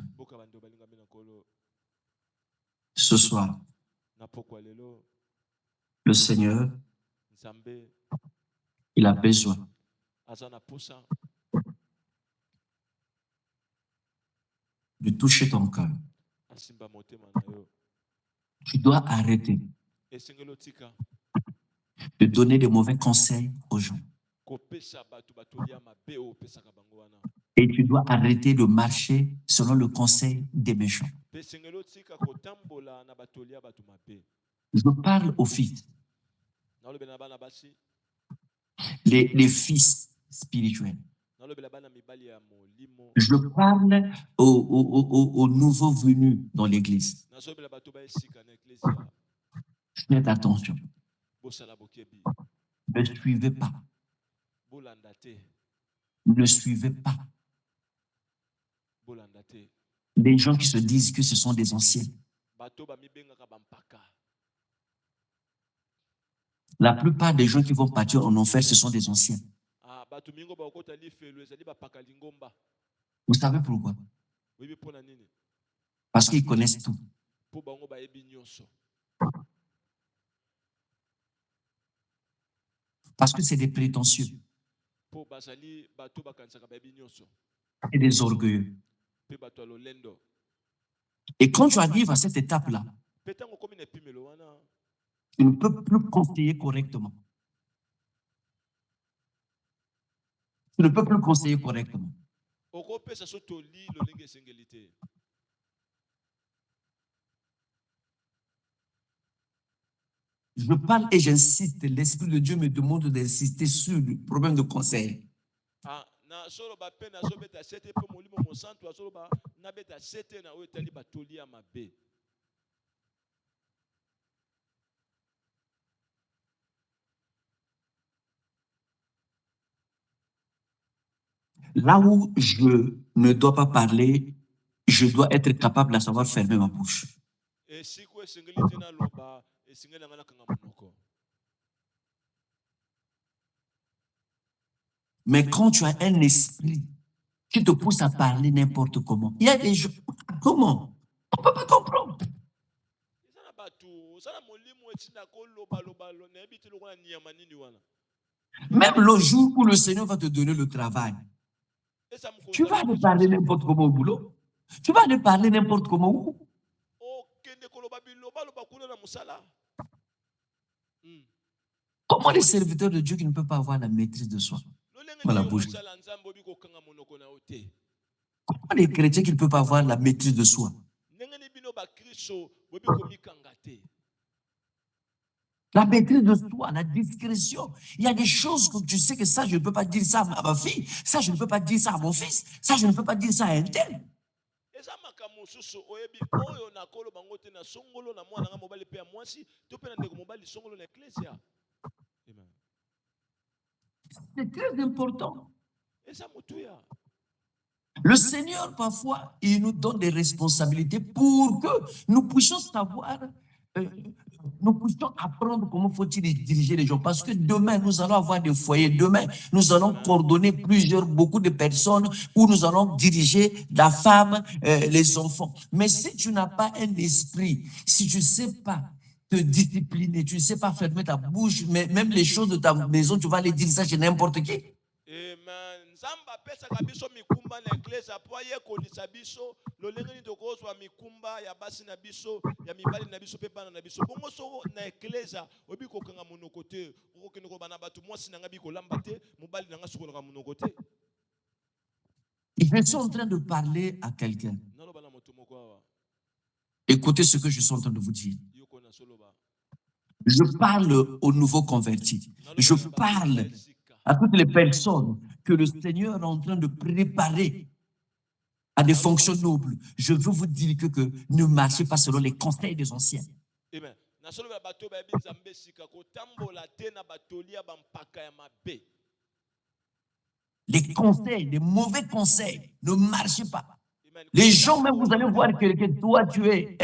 Ce soir, le Seigneur, il a besoin de toucher ton cœur. Tu dois arrêter de donner de mauvais conseils aux gens. Et tu dois arrêter de marcher selon le conseil des méchants. Je parle aux fils. Les fils spirituels. Je parle aux nouveaux venus dans l'église. Faites attention. Ne suivez pas. Ne suivez pas des gens qui se disent que ce sont des anciens. La plupart des gens qui vont partir en enfer, ce sont des anciens. Vous savez pourquoi? Parce qu'ils connaissent tout. Parce que c'est des prétentieux et des orgueilleux. Et quand tu arrives à cette étape-là, tu ne peux plus conseiller correctement. Tu ne peux plus conseiller correctement. Je parle et j'insiste, l'Esprit de Dieu me demande d'insister sur le problème de conseil. Là où je ne dois pas parler, je dois être capable de savoir fermer ma bouche. Mais quand tu as un esprit qui te pousse à parler n'importe comment, il y a des gens, comment? On ne peut pas comprendre. Même le jour où le Seigneur va te donner le travail, tu vas aller parler n'importe comment au boulot. Tu vas aller parler n'importe comment où. Comment les serviteurs de Dieu qui ne peuvent pas avoir la maîtrise de soi dans la bouche? Comment les chrétiens qui ne peuvent pas avoir la maîtrise de soi? La maîtrise de soi, la discrétion. Il y a des choses que tu sais que ça, je ne peux pas dire ça à ma fille. Ça, je ne peux pas dire ça à mon fils. Ça, je ne peux pas dire ça à un tel. C'est très important. Le Seigneur, parfois, il nous donne des responsabilités pour que nous puissions savoir, nous puissions apprendre comment faut-il diriger les gens. Parce que demain, nous allons avoir des foyers. Demain, nous allons coordonner beaucoup de personnes où nous allons diriger la femme, les enfants. Mais si tu n'as pas un esprit, si tu ne sais pas te discipliner, tu ne sais pas fermer ta bouche, mais même les choses de ta maison, tu vas les dire ça chez n'importe qui. Amen. Nzamba pesa kabiso mikumba na eklesa po ye kolisa biso lolenge ni tokozwa mikumba ya basi na biso ya mibali na biso pe bana na biso bongo so na eklesa obi kokanga monoko te okokende ko bana batu mwasi nanga bi kolamba te mobali nanga sokoloka monoko te. Et je suis en train de parler à quelqu'un. naloba na moto moko awa Écoutez ce que je suis en train de vous dire. yoko na soloba Je parle aux nouveaux convertis. Je naloba na bato parle ya sika à toutes les personnes que le Seigneur est en train de préparer à des fonctions nobles. Je veux vous dire que ne marchez pas selon les conseils des anciens. amen nasoloba bato bayebi nzambe sika kotambola te na batolia bampaka ya mabe. Les conseils, les mauvais conseils, ne marchez pas. Amen. Les gens, même vous allez voir quelqu'un, toi tu es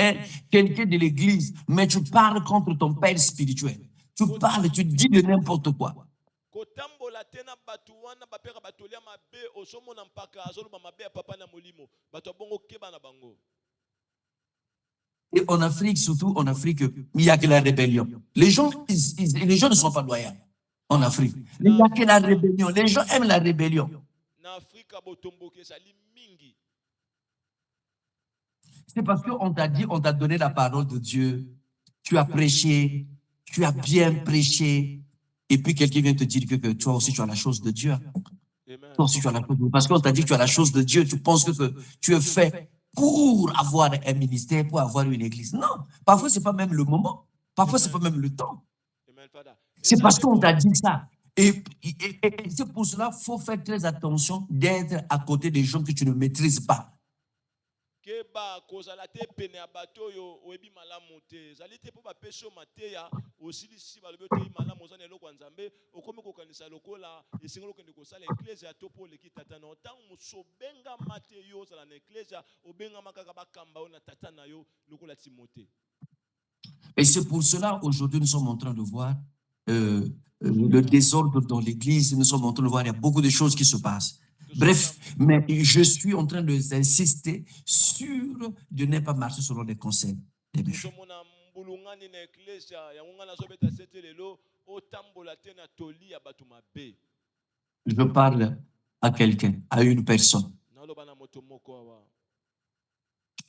quelqu'un de l'église, mais tu parles contre ton père spirituel. Tu parles, tu dis de n'importe quoi. kotambola te na bato wana bapeka batolia mabe osomona mpaka azoloba mabe ya papa na molimo bato abongo keba na bango. Et en Afrique, surtout en Afrique, il n'y a que la rébellion. Les gens ne sont pas loyaux en Afrique. Il n'y a que la rébellion. Les gens aiment la rébellion. Na Afrika botomboke sali mingi. C'est parce qu'on t'a dit, on t'a donné la parole de Dieu. Tu as prêché, tu as bien prêché. Et puis quelqu'un vient te dire que toi aussi tu as la chose de Dieu. Amen. Toi aussi tu as la chose de Dieu. Parce qu'on t'a dit que tu as la chose de Dieu. Tu penses que tu es fait pour avoir un ministère, pour avoir une église. Non, parfois ce n'est pas même le moment. Parfois ce n'est pas même le temps. Amen, Father. C'est parce qu'on t'a dit ça. Et c'est pour cela qu'il faut faire très attention d'être à côté des gens que tu ne maîtrises pas. Keba kozala te pene ya bato yo oyebi malamu te zali te po bapesi yo mateya osilisi balobi oteyi malamu oza na eloko ya nzambe okomi kokanisa lokola esengeli okende kosala eklesia to mpo oleki tata na yo ntango mosusu obengama te yo ozala na eklesia obengama kaka bakamba yo na tata na yo lokola Timote. Et c'est pour cela aujourd'hui nous sommes en train de voir le désordre dans l'église. Nous sommes en train de voir il y a beaucoup de choses qui se passent. Bref, mais je suis en train d'insister sur de ne pas marcher selon les conseils des méchants. Je parle à quelqu'un, à une personne.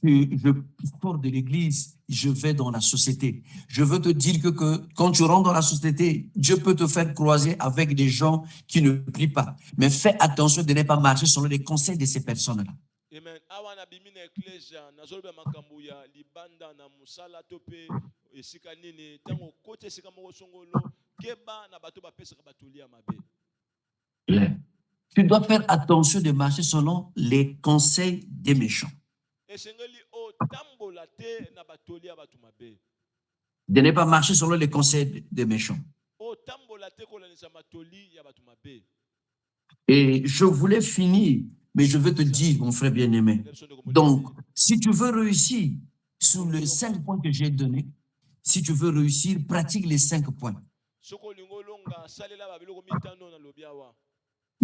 Je sors de l'église, je vais dans la société. Je veux te dire que quand tu rentres dans la société, Dieu peut te faire croiser avec des gens qui ne prient pas. Mais fais attention de ne pas marcher selon les conseils de ces personnes-là. Amen. Awana bimina eklesia nazoloba makambo ya libanda na musala to pe esika nini tango kote esika moko songolo keba na bato bapesaka batolia mabe. Tu dois faire attention de marcher selon les conseils des méchants. De ne pas marcher selon les conseils des méchants. Et je voulais finir, mais je veux te dire, mon frère bien-aimé, donc, si tu veux réussir sur les 5 points que j'ai donnés, si tu veux réussir, pratique les 5 points.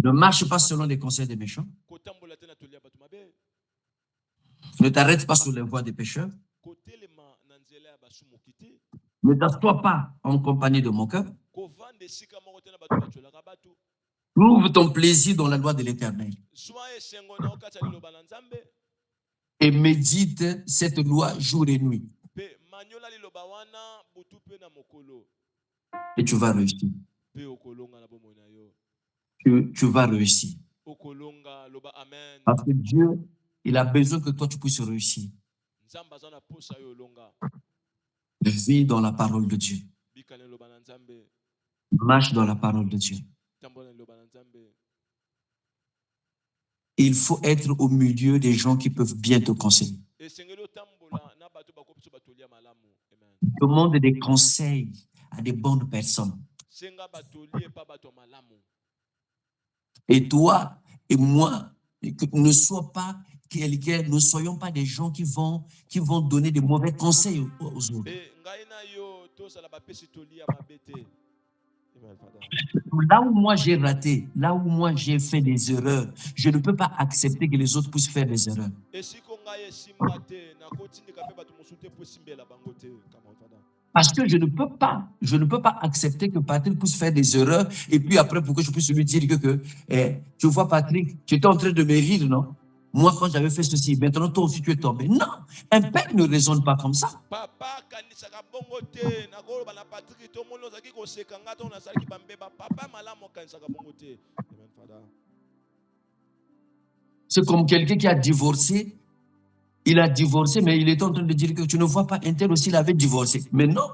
Ne marche pas selon les conseils des méchants. Ne t'arrête pas sur les voies des pécheurs. Ne t'assois pas en compagnie de moqueurs. Trouve ton plaisir dans la loi de l'Éternel. Et médite cette loi jour et nuit. Et tu vas réussir. Tu vas réussir. Parce que Dieu, il a besoin que toi tu puisses réussir. Vis dans la parole de Dieu. Marche dans la parole de Dieu. Il faut être au milieu des gens qui peuvent bien te conseiller. Demande des conseils à des bonnes personnes. Et toi et moi, ne sois pas quelqu'un, ne soyons pas des gens qui vont donner des mauvais conseils aux autres. Là où moi j'ai raté, là où moi j'ai fait des erreurs, je ne peux pas accepter que les autres puissent faire des erreurs. Parce que je ne peux pas accepter que Patrick puisse faire des erreurs et puis après pour que je puisse lui dire que tu vois Patrick, tu étais en train de me rire, non? Moi, quand j'avais fait ceci, maintenant toi aussi tu es tombé. Non, un père ne raisonne pas comme ça. C'est comme quelqu'un qui a divorcé. Il a divorcé, mais il est en train de dire que tu ne vois pas, un tel aussi, il avait divorcé. Mais non,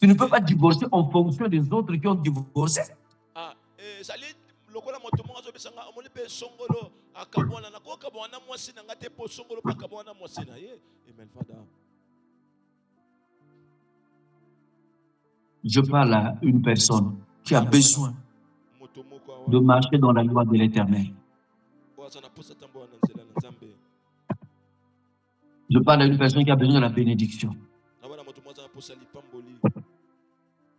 tu ne peux pas divorcer en fonction des autres qui ont divorcé. Ah, ezali lokola moto moko azobesanga omoni mpe songolo akabwana na ko kabwana mwasi na nga te po songolo pa kabwana mwasi na ye. Amen, Father. Je parle à une personne qui a besoin Moto moko de awa marcher dans la loi de l'Éternel. oaza na posa tambola na nzela na Nzambe. Je parle à une personne qui a besoin de la bénédiction. Na bana moto moko aza na posa lipamboli.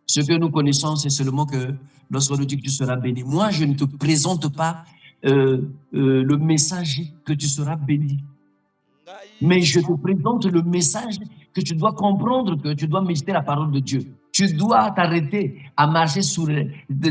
Ce que nous connaissons, c'est seulement que lorsqu'on nous dit que tu seras béni, moi, je ne te présente pas le message que tu seras béni. Mais je te présente le message que tu dois comprendre, que tu dois méditer la parole de Dieu. Tu dois t'arrêter à marcher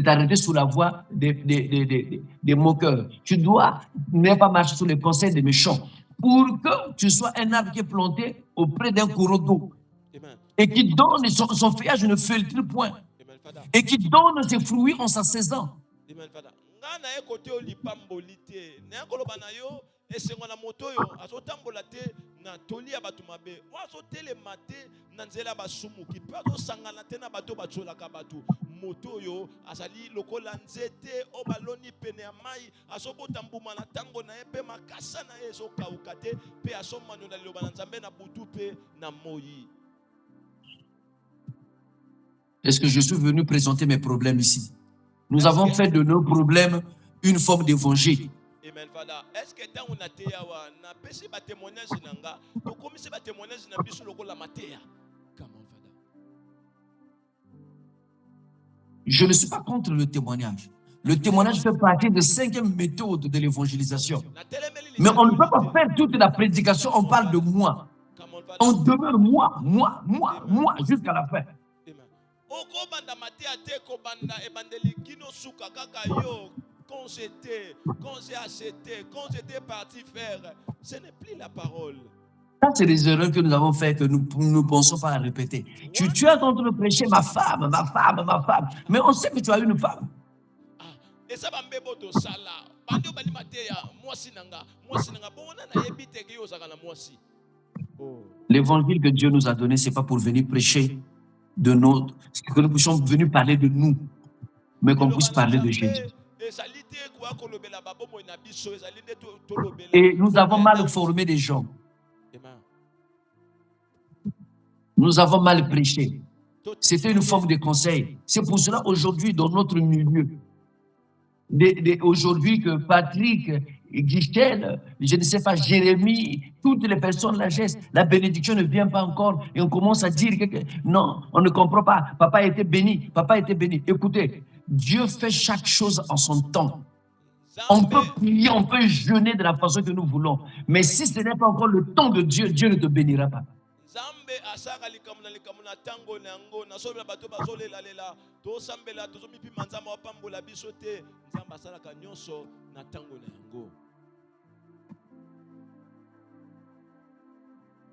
t'arrêter sous la voie des moqueurs. Tu dois ne pas marcher sous les conseils des méchants pour que tu sois un arbre qui est planté auprès d'un courant d'eau Amen. et qui donne son feuillage ne filtre point Amen, Father. et qui donne ses fruits en sa saison. Amen, Father. Nga na ye kote o lipamboli te. Na koloba na yo esengo na moto yo azotambola te na toli ya bato mabe. O azotelema te na nzela basumuki. Pe azosangana te na bato batsolaka bato. Moto yo azali lokola nzete o baloni pene ya mai azobota mbuma na tango na ye pe makasa na ye ezokauka te pe azomanyola liloba na Nzambe na butu pe na moyi. Est-ce que je suis venu présenter mes problèmes ici? Nous avons fait de nos problèmes une forme d'évangile. Amen, Father. Est-ce que tant on a été yawa na pesi ba témoignage nanga to komisi ba témoignage na biso lokola matéa? Comment, Father? Je ne suis pas contre le témoignage. Le témoignage fait partie de 5e méthode de l'évangélisation. Mais on ne peut pas faire toute la prédication, on parle de moi. On demeure moi, jusqu'à la fin. Oko banda matéa te ko banda ebandeli kino suka kaka yo. Quand j'ai acheté, quand j'étais parti faire, ce n'est plus la parole. Ça, c'est des erreurs que nous avons faites que nous ne pensons pas à répéter. Tu es en train de prêcher ma femme. Mais on sait que tu as une femme. Et ça va me boto sala. Bandi obali matéa, moi sinanga, bona na yebite ke yo zakala moi si. L'évangile que Dieu nous a donné, c'est pas pour venir prêcher de notre, que nous puissions venir parler de nous, mais qu'on puisse parler de Jésus. Et nous avons mal formé des gens. Nous avons mal prêché. C'était une forme de conseil. C'est pour cela aujourd'hui dans notre milieu, aujourd'hui que Patrick, Guichel, je ne sais pas, Jérémie, toutes les personnes la gestent, la bénédiction ne vient pas encore et on commence à dire que non, on ne comprend pas. Papa a été béni, papa a été béni. Écoutez, Dieu fait chaque chose en son temps. On peut prier, on peut jeûner de la façon que nous voulons. Mais si ce n'est pas encore le temps de Dieu, Dieu ne te bénira pas.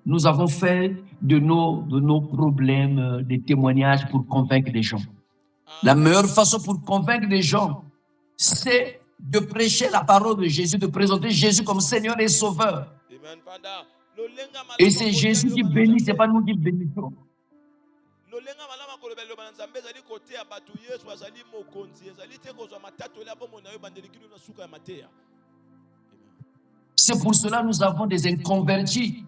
Nous avons fait de nos problèmes des témoignages pour convaincre les gens. La meilleure façon pour convaincre les gens, c'est de prêcher la parole de Jésus, de présenter Jésus comme Seigneur et Sauveur. Et c'est Jésus qui bénit, ce n'est pas nous qui bénissons. C'est pour cela que nous avons des inconvertis.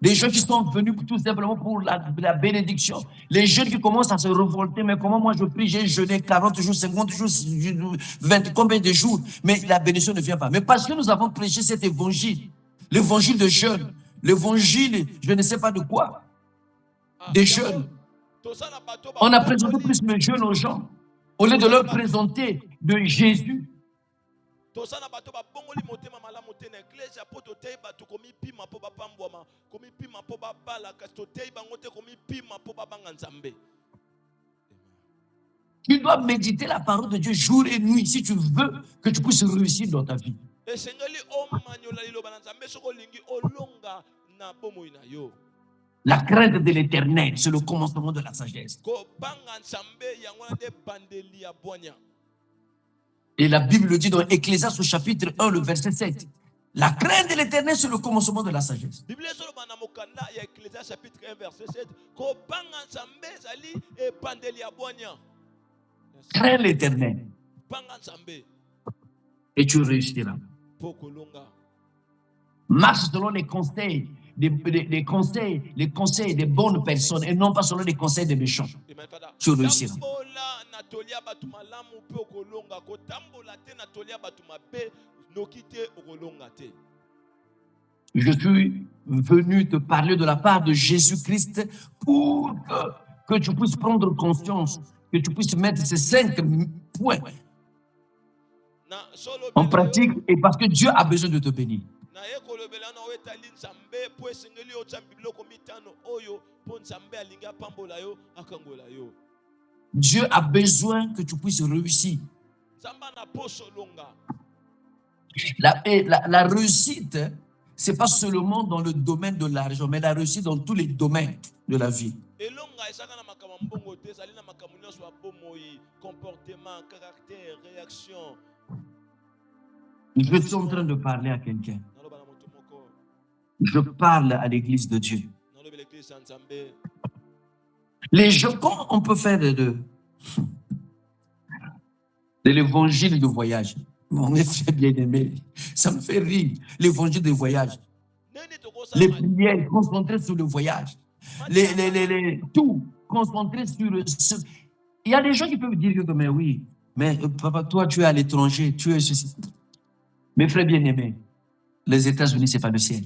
Des gens qui sont venus tout simplement pour la bénédiction. Les jeunes qui commencent à se révolter. Mais comment moi je prie, j'ai jeûné 40 jours, 50 jours, 20, combien de jours? Mais la bénédiction ne vient pas. Mais parce que nous avons prêché cet évangile, l'évangile de jeunes, l'évangile, je ne sais pas de quoi, des jeunes. On a présenté plus de jeunes aux gens, au lieu de leur présenter de Jésus. Tu dois méditer la parole de Dieu jour et nuit si tu veux que tu puisses réussir dans ta vie. La crainte de l'Éternel, c'est le commencement de la sagesse. Et la Bible le dit dans Ecclésiaste au chapitre 1, le verset 7. La crainte de l'Éternel, c'est le commencement de la sagesse. Bible ezoloba na mokanda ya Ecclésiaste chapitre 1 verset 7 kobanga nzambe ezali ebandeli ya bwanya. Crains l'Éternel Banga nzambe et tu réussiras. po kolonga. Marche selon les conseils, les conseils des bonnes personnes et non pas selon les conseils des méchants. Amen, Father. Tu réussiras. Tambola na tolia batu malamu po kolonga ko tambola te na tolia batu mabe noki te okolonga te. Je suis venu te parler de la part de Jésus-Christ pour que tu puisses prendre conscience, que tu puisses mettre ces 5 points Na solo en pratique et parce que Dieu a besoin de te bénir. na ekolobela na wetali nzambe po esengeli otsamba biloko mitano oyo po nzambe alingi apambola yo akangola yo. Dieu a besoin que tu puisses réussir. Nzamba na poso longa. La réussite, ce n'est pas seulement dans le domaine de l'argent, mais la réussite dans tous les domaines de la vie. Elonga esaka na makambo mbongo te ezali na makambo nyonso ya bomoi, comportement, caractère, réaction. Je suis en train de parler à quelqu'un. Naloba na moto moko. Je parle à l'église de Dieu. Naloba l'église ya Nzambe. Les gens, comment on peut faire de l'évangile de voyage? Mon frère bien-aimé, ça me fait rire. L'évangile de voyage. Neni Les tokosala prières concentrées sur le voyage. Tout concentré sur ce. Il y a des gens qui peuvent dire que, mais oui, mais papa, toi, tu es à l'étranger, tu es ceci. Mes frères bien-aimés, les États-Unis, ce n'est pas le ciel.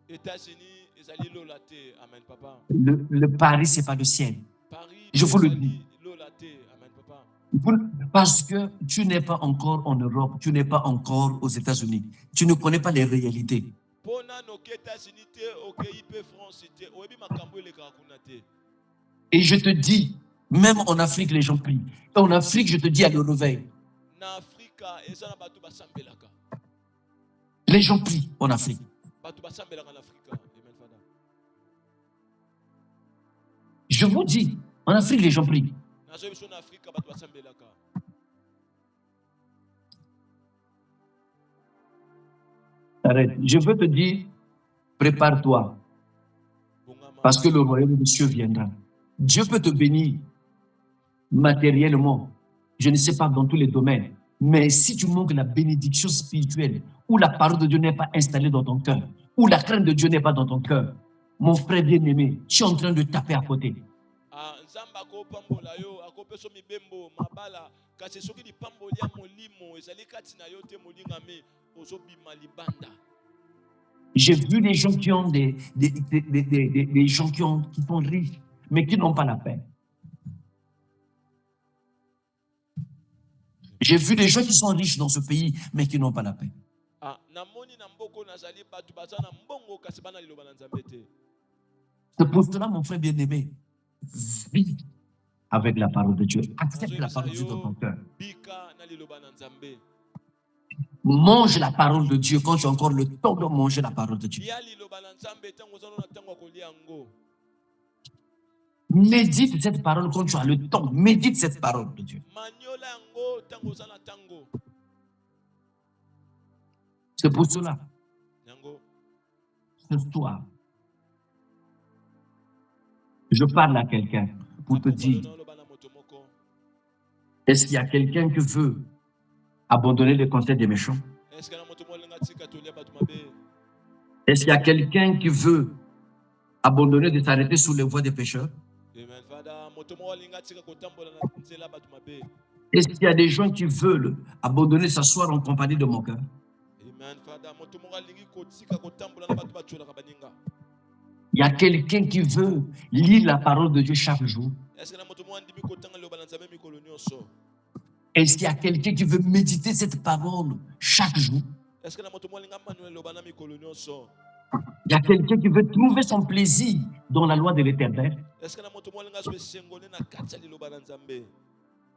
États-Unis ezali lola te. Amen papa. Le Paris, ce n'est pas le ciel. Paris Je vous le ezali dis. lola te. Amen papa. Parce que tu n'es pas encore en Europe, tu n'es pas encore aux États-Unis. Tu ne connais pas les réalités. Pona noki États-Unis te okei pe France te oyebi makambo elekaka kuna te. Et je te dis, même en Afrique, les gens prient. Et en Afrique, je te dis à le réveil, Na Afrika eza na bato basambelaka. les gens prient en Afrique. Bato basambelaka na Afrika. Amen Father. Je vous dis, en Afrique, les gens prient. Nazo biso na Afrika bato basambelaka. Arrête. Je veux te dire, prépare-toi, Bongama. parce que le royaume de Dieu viendra. Dieu peut te bénir matériellement, je ne sais pas dans tous les domaines, mais si tu manques la bénédiction spirituelle, où la parole de Dieu n'est pas installée dans ton cœur, où la crainte de Dieu n'est pas dans ton cœur, mon frère bien-aimé, tu es en train de taper à côté. Nzamba akopambola yo akopeso mibembo mabala kasi soki lipamboli ya molimo ezali kati na yo te molingami ozobima libanda. J'ai vu des gens qui ont des gens qui sont riches, mais qui n'ont pas la paix. J'ai vu des gens qui sont riches dans ce pays, mais qui n'ont pas la paix. Namoni na mboko nazali batu baza na mbongo kasi bana liloba na Nzambe te. C'est pour cela, mon frère bien-aimé, vis avec la parole de Dieu. Accepte la parole de Dieu dans ton cœur. Bika na liloba na Nzambe. Mange la parole de Dieu quand tu as encore le temps de manger la parole de Dieu. Ya liloba na Nzambe tango zano na tango kolia ngo. Médite cette parole quand tu as le temps. Médite cette parole de Dieu. Maniola ngo tango zana tango. C'est pour cela, Yango. ce soir, je parle à quelqu'un pour te dire, est-ce qu'il y a quelqu'un qui veut abandonner les conseils des méchants? Est-ce qu'il y a quelqu'un qui veut abandonner de s'arrêter sur les voies des pécheurs? Est-ce qu'il y a des gens qui veulent abandonner de s'asseoir en compagnie de mon cœur? Il y a quelqu'un qui veut lire la parole de Dieu chaque jour? Est-ce qu'il y a quelqu'un qui veut méditer cette parole chaque jour? Il y a quelqu'un qui veut trouver son plaisir dans la loi de l'Éternel?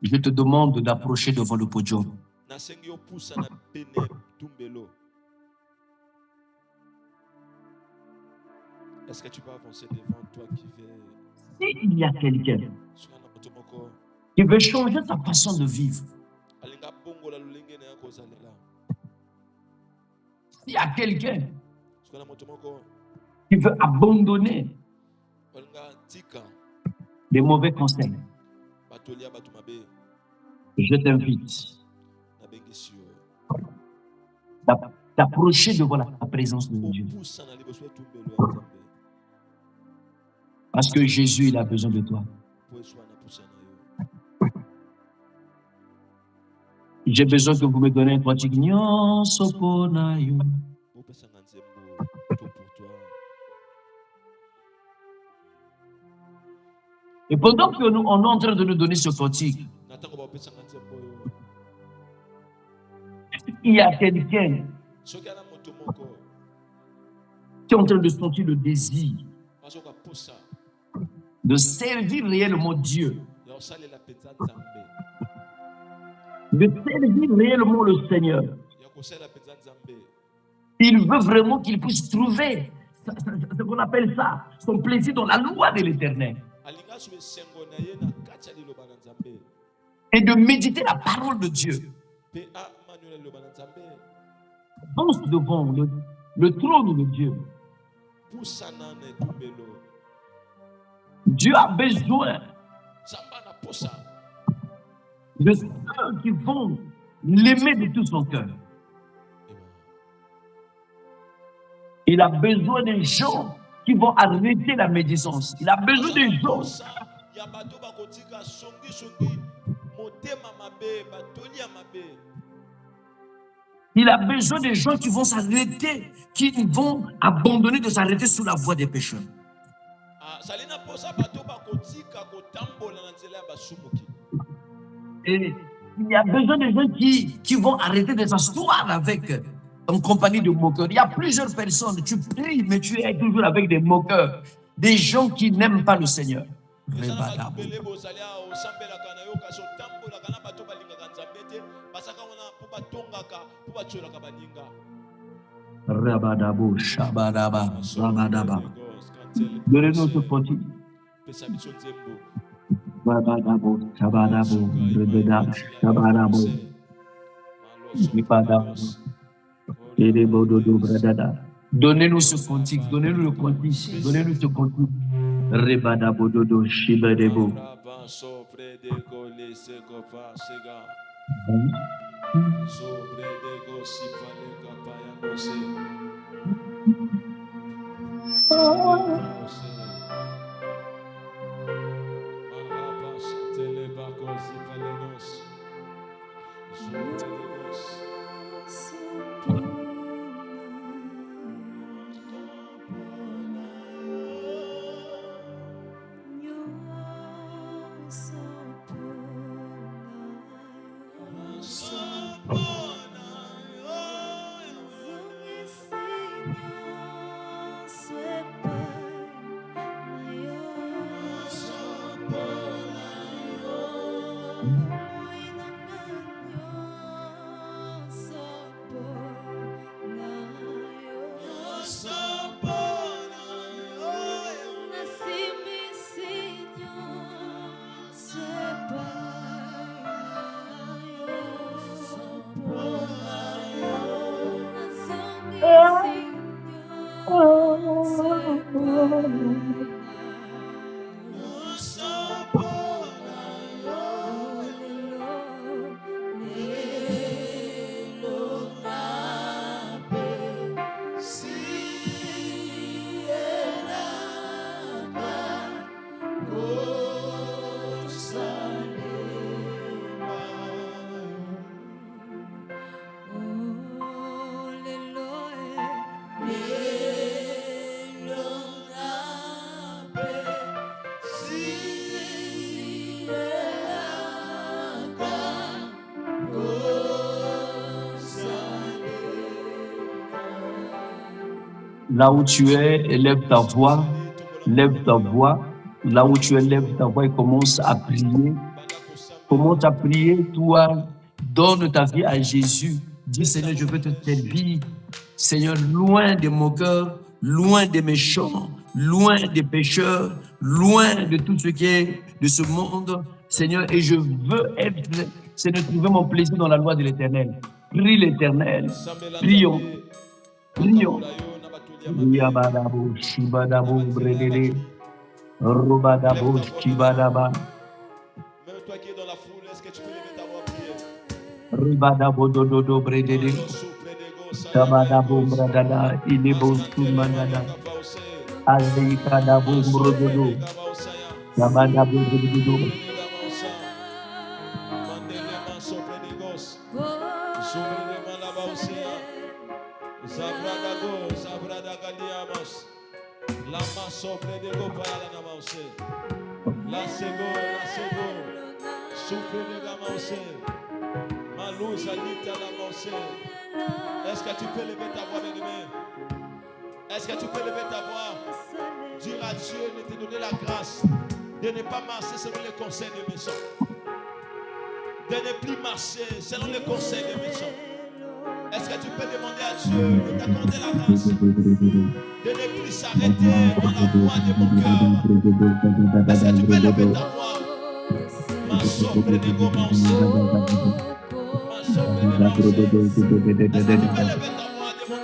Je te demande d'approcher devant le podium. Est-ce que tu peux avancer devant toi qui fait... S'il y a quelqu'un qui veut changer sa façon de vivre, S'il y a quelqu'un soki na moto moko qui veut abandonner olinga tika les mauvais conseils, batolia bato mabe je t'invite nabengisi yo d'approcher devant la présence de Dieu. kopusa na liboso ya tumbelo ya nzambe Parce que Jésus, il a besoin de toi. po eswa na pusa na yo J'ai besoin que vous me donnez un cantique. Nyonso pona yo. bopesanga nzembo tout pour toi. Et pendant que nous, on est en train de nous donner ce cantique, na ntango bapesanga nzembo oyo il y a quelqu'un soki ana moto moko qui est en train de sentir le désir azoka pusa de servir réellement Dieu, ya kosalela mpenza nzambe de servir réellement le Seigneur. ya kosalela mpenza nzambe Il veut vraiment qu'il puisse trouver ce qu'on appelle ça, son plaisir dans la loi de l'Éternel. alingi azwa esengo na ye na kati ya liloba na nzambe Et de méditer la parole de Dieu. mpe amanuela liloba na nzambe Pense devant le trône de Dieu. pusana na etumbelo Dieu a besoin nzambe ana posa de ceux qui vont l'aimer de tout son cœur. Il a besoin des gens qui vont arrêter la médisance. Il a besoin des gens posa ya bato bakotika songisongi motema mabe batoli ya mabe Il a besoin des gens qui vont s'arrêter, qui vont abandonner de s'arrêter sous la voie des pécheurs. azali na posa bato bakotika kotambola na nzela ya basumuki Et il y a besoin des gens qui vont arrêter de s'asseoir avec en compagnie de moqueurs. Il y a plusieurs personnes, tu pries, mais tu es toujours avec des moqueurs, des gens qui n'aiment pas le Seigneur. eza na bato bele bozali awa osambelaka na yo kasi otambolaka na bato balingaka nzambe te basaka wana mpo batongaka mpo batiolaka baninga Rabadabo, shabadaba, rabadaba. Donnez-nous ce cantique. pesa biso nzembo Rabadabo, shabadabo, rebeda, shabadabo, ibadabo, erebododo, bradada. Donnez-nous ce cantique, donnez-nous le cantique, donnez-nous ce cantique. Rebadabo, dodo, shibadebo. Là où tu es, élève ta voix, lève ta voix. Là où tu es, lève ta voix et commence à prier. Commence à prier, toi, donne ta vie à Jésus. Dis, Seigneur, je veux te servir. Seigneur, loin des moqueurs, loin des méchants, loin des pécheurs, loin de tout ce qui est de ce monde. Seigneur, et je veux être, Seigneur, trouver mon plaisir dans la loi de l'Éternel. Prie l'Éternel, prions. Rio. Yabadabo, Shibadabo, Bredede, Rubadabo, Shibadaba, Même toi qui es dans la foule, est-ce que tu peux lever ta voix prier? Ribadabo, Dodo, Bredede, Shabadabo, Bradada, Ilebo, Sumanada, Alikadabo, Brododo, Shabadabo, Brododo, Est-ce que tu peux lever ta voix, bien-aimé? Est-ce que tu peux lever ta voix? Dire à Dieu de te donner la grâce de ne pas marcher selon les conseils des méchants. De ne plus marcher selon les conseils des méchants. Est-ce que tu peux demander à Dieu de t'accorder la grâce de ne plus s'arrêter dans la voie de mon cœur? Est-ce que tu peux lever ta voix? Ma soeur de Gomance. Ma soeur de Gomance. Est-ce que tu peux lever ta voix? Demande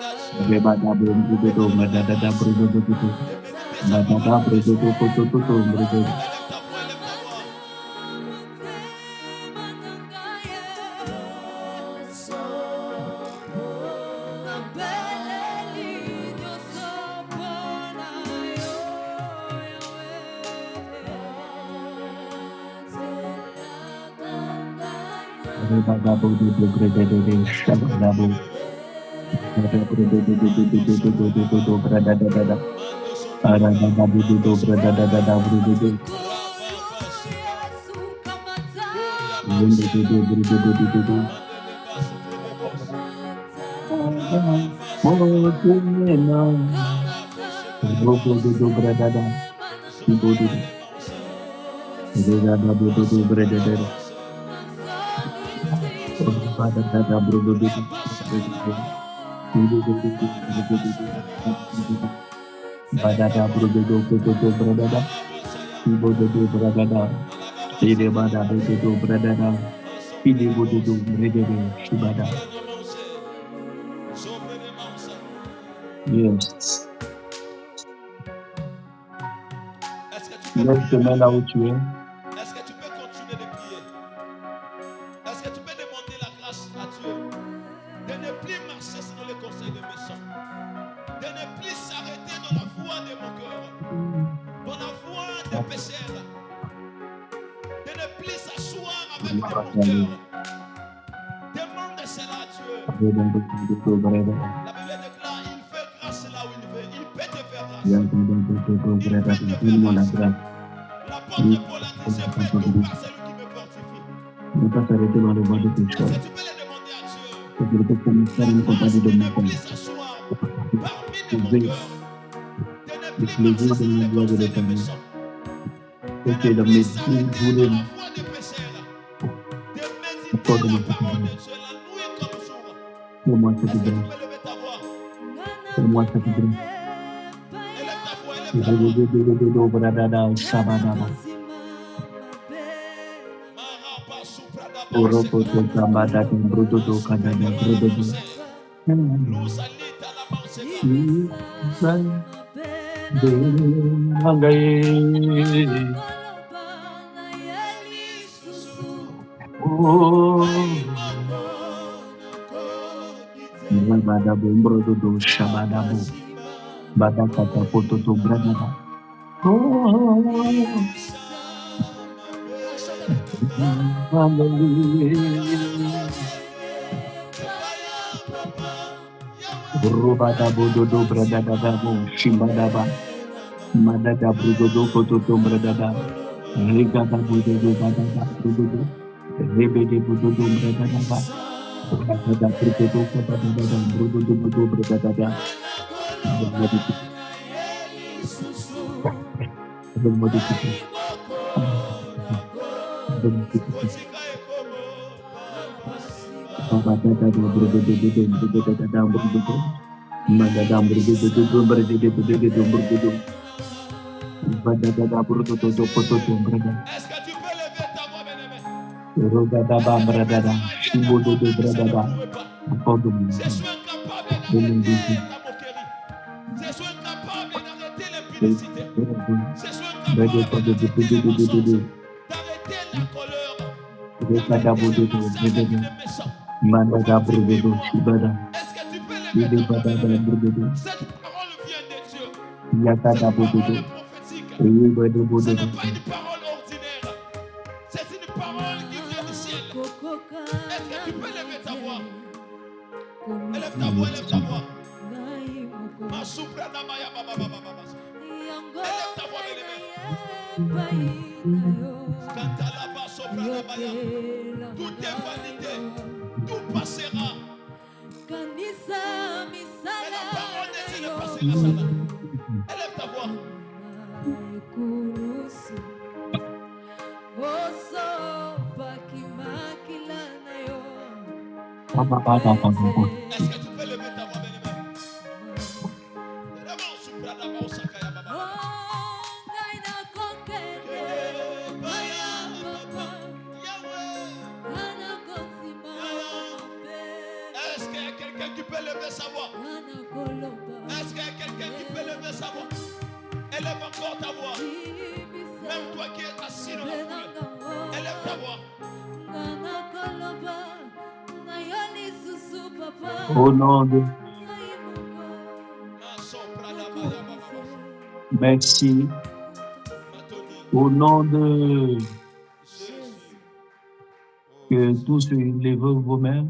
à Dieu. Yes. Lève-toi là où tu es. Est-ce que tu peux continuer de prier? Est-ce que tu peux demander la grâce à Dieu de ne plus marcher selon les conseils des méchants, de ne plus s'arrêter dans la voie de mon cœur, dans la voie des pécheurs, de ne plus s'asseoir avec mon cœur? Demande cela à Dieu. La Bible déclare, il fait grâce là où il veut, il peut te faire grâce. Il peut te faire grâce. L'apôtre Paul a dit, je fais tout par celui qui me fortifie. Ne pas s'arrêter dans les voies de péché. Est-ce que tu peux le demander à Dieu? Que je peux commencer une compagnie de mon corps. Le plaisir de la gloire de l'Éternel. Et que dans mes jours, accorde ma parole. Fais-moi cette grâce. Fais-moi cette grâce. Rubada bododo bradada bo shimbadaba madada brudodo kototo bradada rigada bododo badada brudodo rebede bododo bradada ba bradada brudodo kototo brudodo bododo bradada Est-ce que tu peux lever ta voix, bien-aimé? Je suis incapable de féliciter. Ce soit un temps pour arrêter les mensonges, d'arrêter la colère, d'arrêter les pensées avec les méchants. Dis-moi, est-ce que tu peux lever ta voix, bien-aimé? Cette parole vient de Dieu. Cette parole est prophétique. Ce n'est pas une parole ordinaire. C'est une parole qui vient du ciel. Est-ce que tu peux lever ta voix? Élève ta voix, élève ta voix. Masupra Namaya Baba Baba Baba. Élève ta voix, bien-aimé. Kantalaba Sopra Namaya. Tout est validé. Tout passera. Mais la parole de Dieu ne passera jamais. Élève ta voix. Est-ce que tu peux lever ta voix, bien-aimé? D'abord, Supra Namaya Osakaya Baba. Est-ce qu'il y a quelqu'un qui peut lever sa voix? Est-ce qu'il y a quelqu'un qui peut lever sa voix? Élève encore ta voix. Même toi qui es assis dans la foule, élève ta voix. Au nom de... Merci. Au nom de... Que tous ceux qui lèvent vos mains,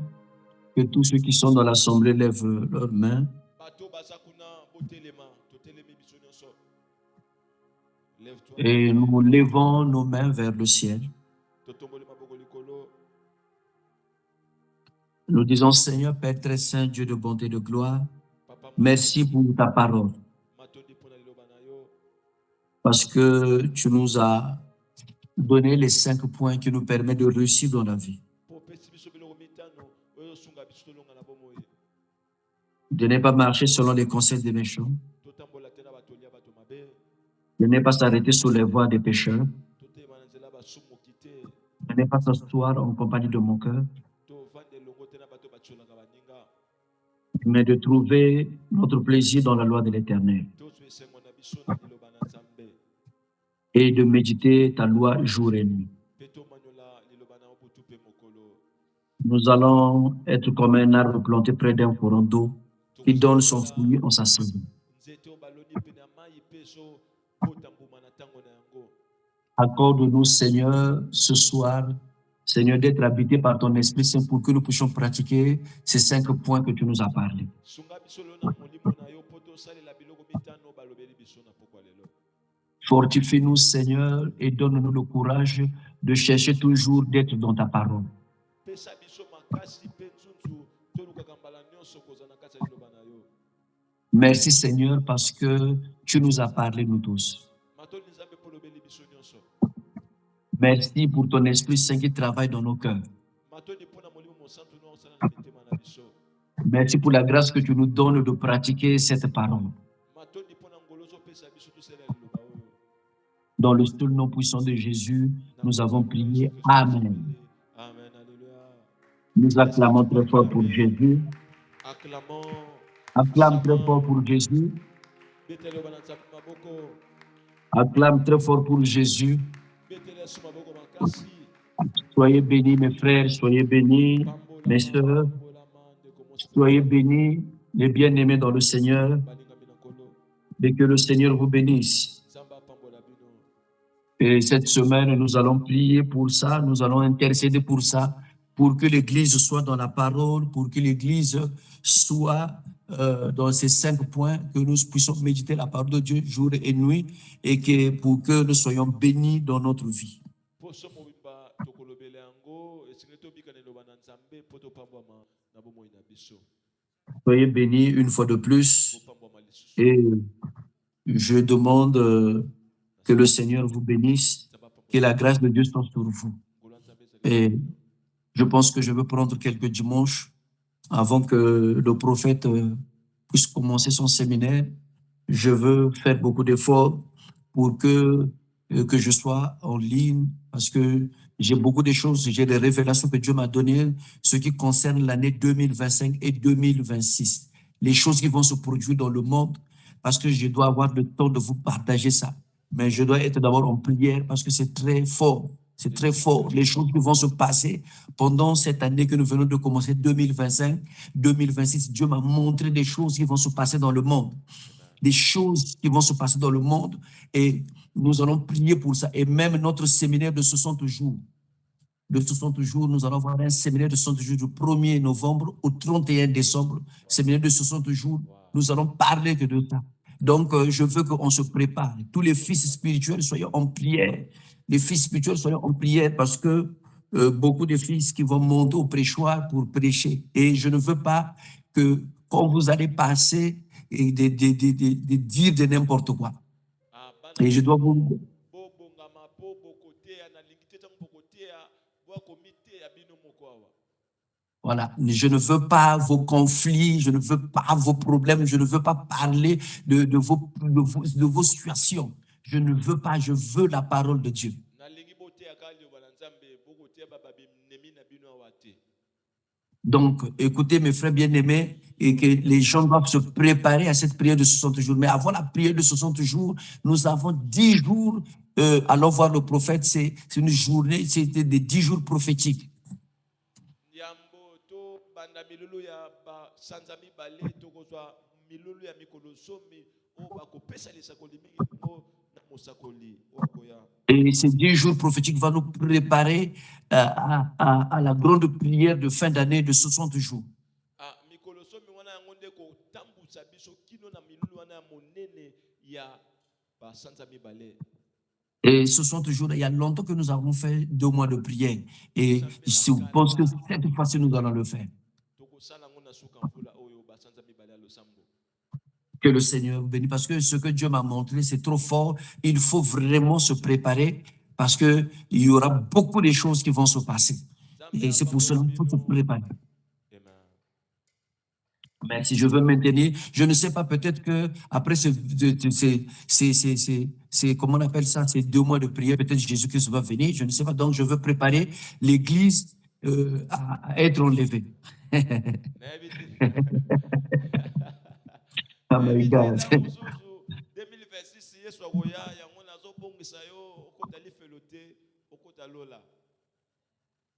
que tous ceux qui sont dans l'assemblée lèvent leurs mains. Et nous levons nos mains vers le ciel. Nous disons, Seigneur, Père très saint, Dieu de bonté et de gloire, merci pour ta parole. Parce que tu nous as donné les 5 points qui nous permettent de réussir dans la vie. De ne pas marcher selon les conseils des méchants. De ne pas s'arrêter sur les voies des pécheurs. De ne pas s'asseoir en compagnie de mon cœur. Mais de trouver notre plaisir dans la loi de l'Éternel. Et de méditer ta loi jour et nuit. Nous allons être comme un arbre planté près d'un courant d'eau qui donne son fruit en sa saison. Accorde-nous, Seigneur, ce soir, Seigneur, d'être habité par ton Esprit Saint pour que nous puissions pratiquer ces 5 points que tu nous as parlé. Fortifie-nous, Seigneur, et donne-nous le courage de chercher toujours d'être dans ta parole. Merci, Seigneur, parce que tu nous as parlé, nous tous. Merci pour ton Esprit Saint qui travaille dans nos cœurs. Merci pour la grâce que tu nous donnes de pratiquer cette parole. Dans le seul nom puissant de Jésus, nous avons prié. Amen. Nous acclamons très fort pour Jésus. Acclame très fort pour Jésus. Acclame très fort pour Jésus. Soyez bénis, mes frères, soyez bénis, mes sœurs. Soyez bénis, les bien-aimés dans le Seigneur. Et que le Seigneur vous bénisse. Et cette semaine, nous allons prier pour ça, nous allons intercéder pour ça, pour que l'Église soit dans la parole, pour que l'Église soit dans ces 5 points, que nous puissions méditer la parole de Dieu jour et nuit, et que pour que nous soyons bénis dans notre vie. Soyez bénis une fois de plus, et je demande que le Seigneur vous bénisse, que la grâce de Dieu soit sur vous. Et je pense que je veux prendre quelques dimanches avant que le prophète puisse commencer son séminaire. Je veux faire beaucoup d'efforts pour que je sois en ligne, parce que j'ai beaucoup de choses, j'ai des révélations que Dieu m'a données, ce qui concerne l'année 2025 et 2026. Les choses qui vont se produire dans le monde, parce que je dois avoir le temps de vous partager ça. Mais je dois être d'abord en prière parce que c'est très fort. C'est très fort. Les choses qui vont se passer pendant cette année que nous venons de commencer, 2025, 2026, Dieu m'a montré des choses qui vont se passer dans le monde. Des choses qui vont se passer dans le monde et nous allons prier pour ça. Et même notre séminaire de 60 jours, nous allons avoir un séminaire de 60 jours du 1er novembre au 31 décembre, séminaire de 60 jours, nous allons parler que de ça. Donc, je veux qu'on se prépare. Tous les fils spirituels, soyons en prière. Les fils spirituels, soyons en prière parce que beaucoup de fils qui vont monter au prêchoir pour prêcher. Et je ne veux pas que quand vous allez passer et de dire de n'importe quoi. Et je dois vous... Voilà, je ne veux pas vos conflits, je ne veux pas vos problèmes, je ne veux pas parler de vos situations. Je ne veux pas, je veux la parole de Dieu. Donc, écoutez mes frères bien-aimés, et que les gens doivent se préparer à cette prière de 60 jours. Mais avant la prière de 60 jours, nous avons 10 jours, allons voir le prophète, c'est une journée, c'était des 10 jours prophétiques. Et ces 10 jours prophétiques vont nous préparer à la grande prière de fin d'année de 60 jours. Et 60 jours, il y a longtemps que nous avons fait 2 mois de prière. Et je pense que cette fois-ci, nous allons le faire. Que le Seigneur bénisse, parce que ce que Dieu m'a montré, c'est trop fort. Il faut vraiment se préparer parce qu'il y aura beaucoup de choses qui vont se passer. Et c'est pour cela qu'il faut se préparer. Merci, je veux maintenir. Je ne sais pas, peut-être que après comment on appelle ça, ces 2 mois de prière, peut-être Jésus-Christ va venir. Je ne sais pas, donc je veux préparer l'Église à être enlevée. Oh my God.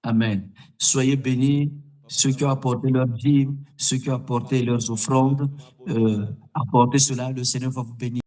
Amen. Soyez bénis, ceux qui ont apporté leur dîme, ceux qui ont apporté leurs offrandes, apportez cela, le Seigneur va vous bénir.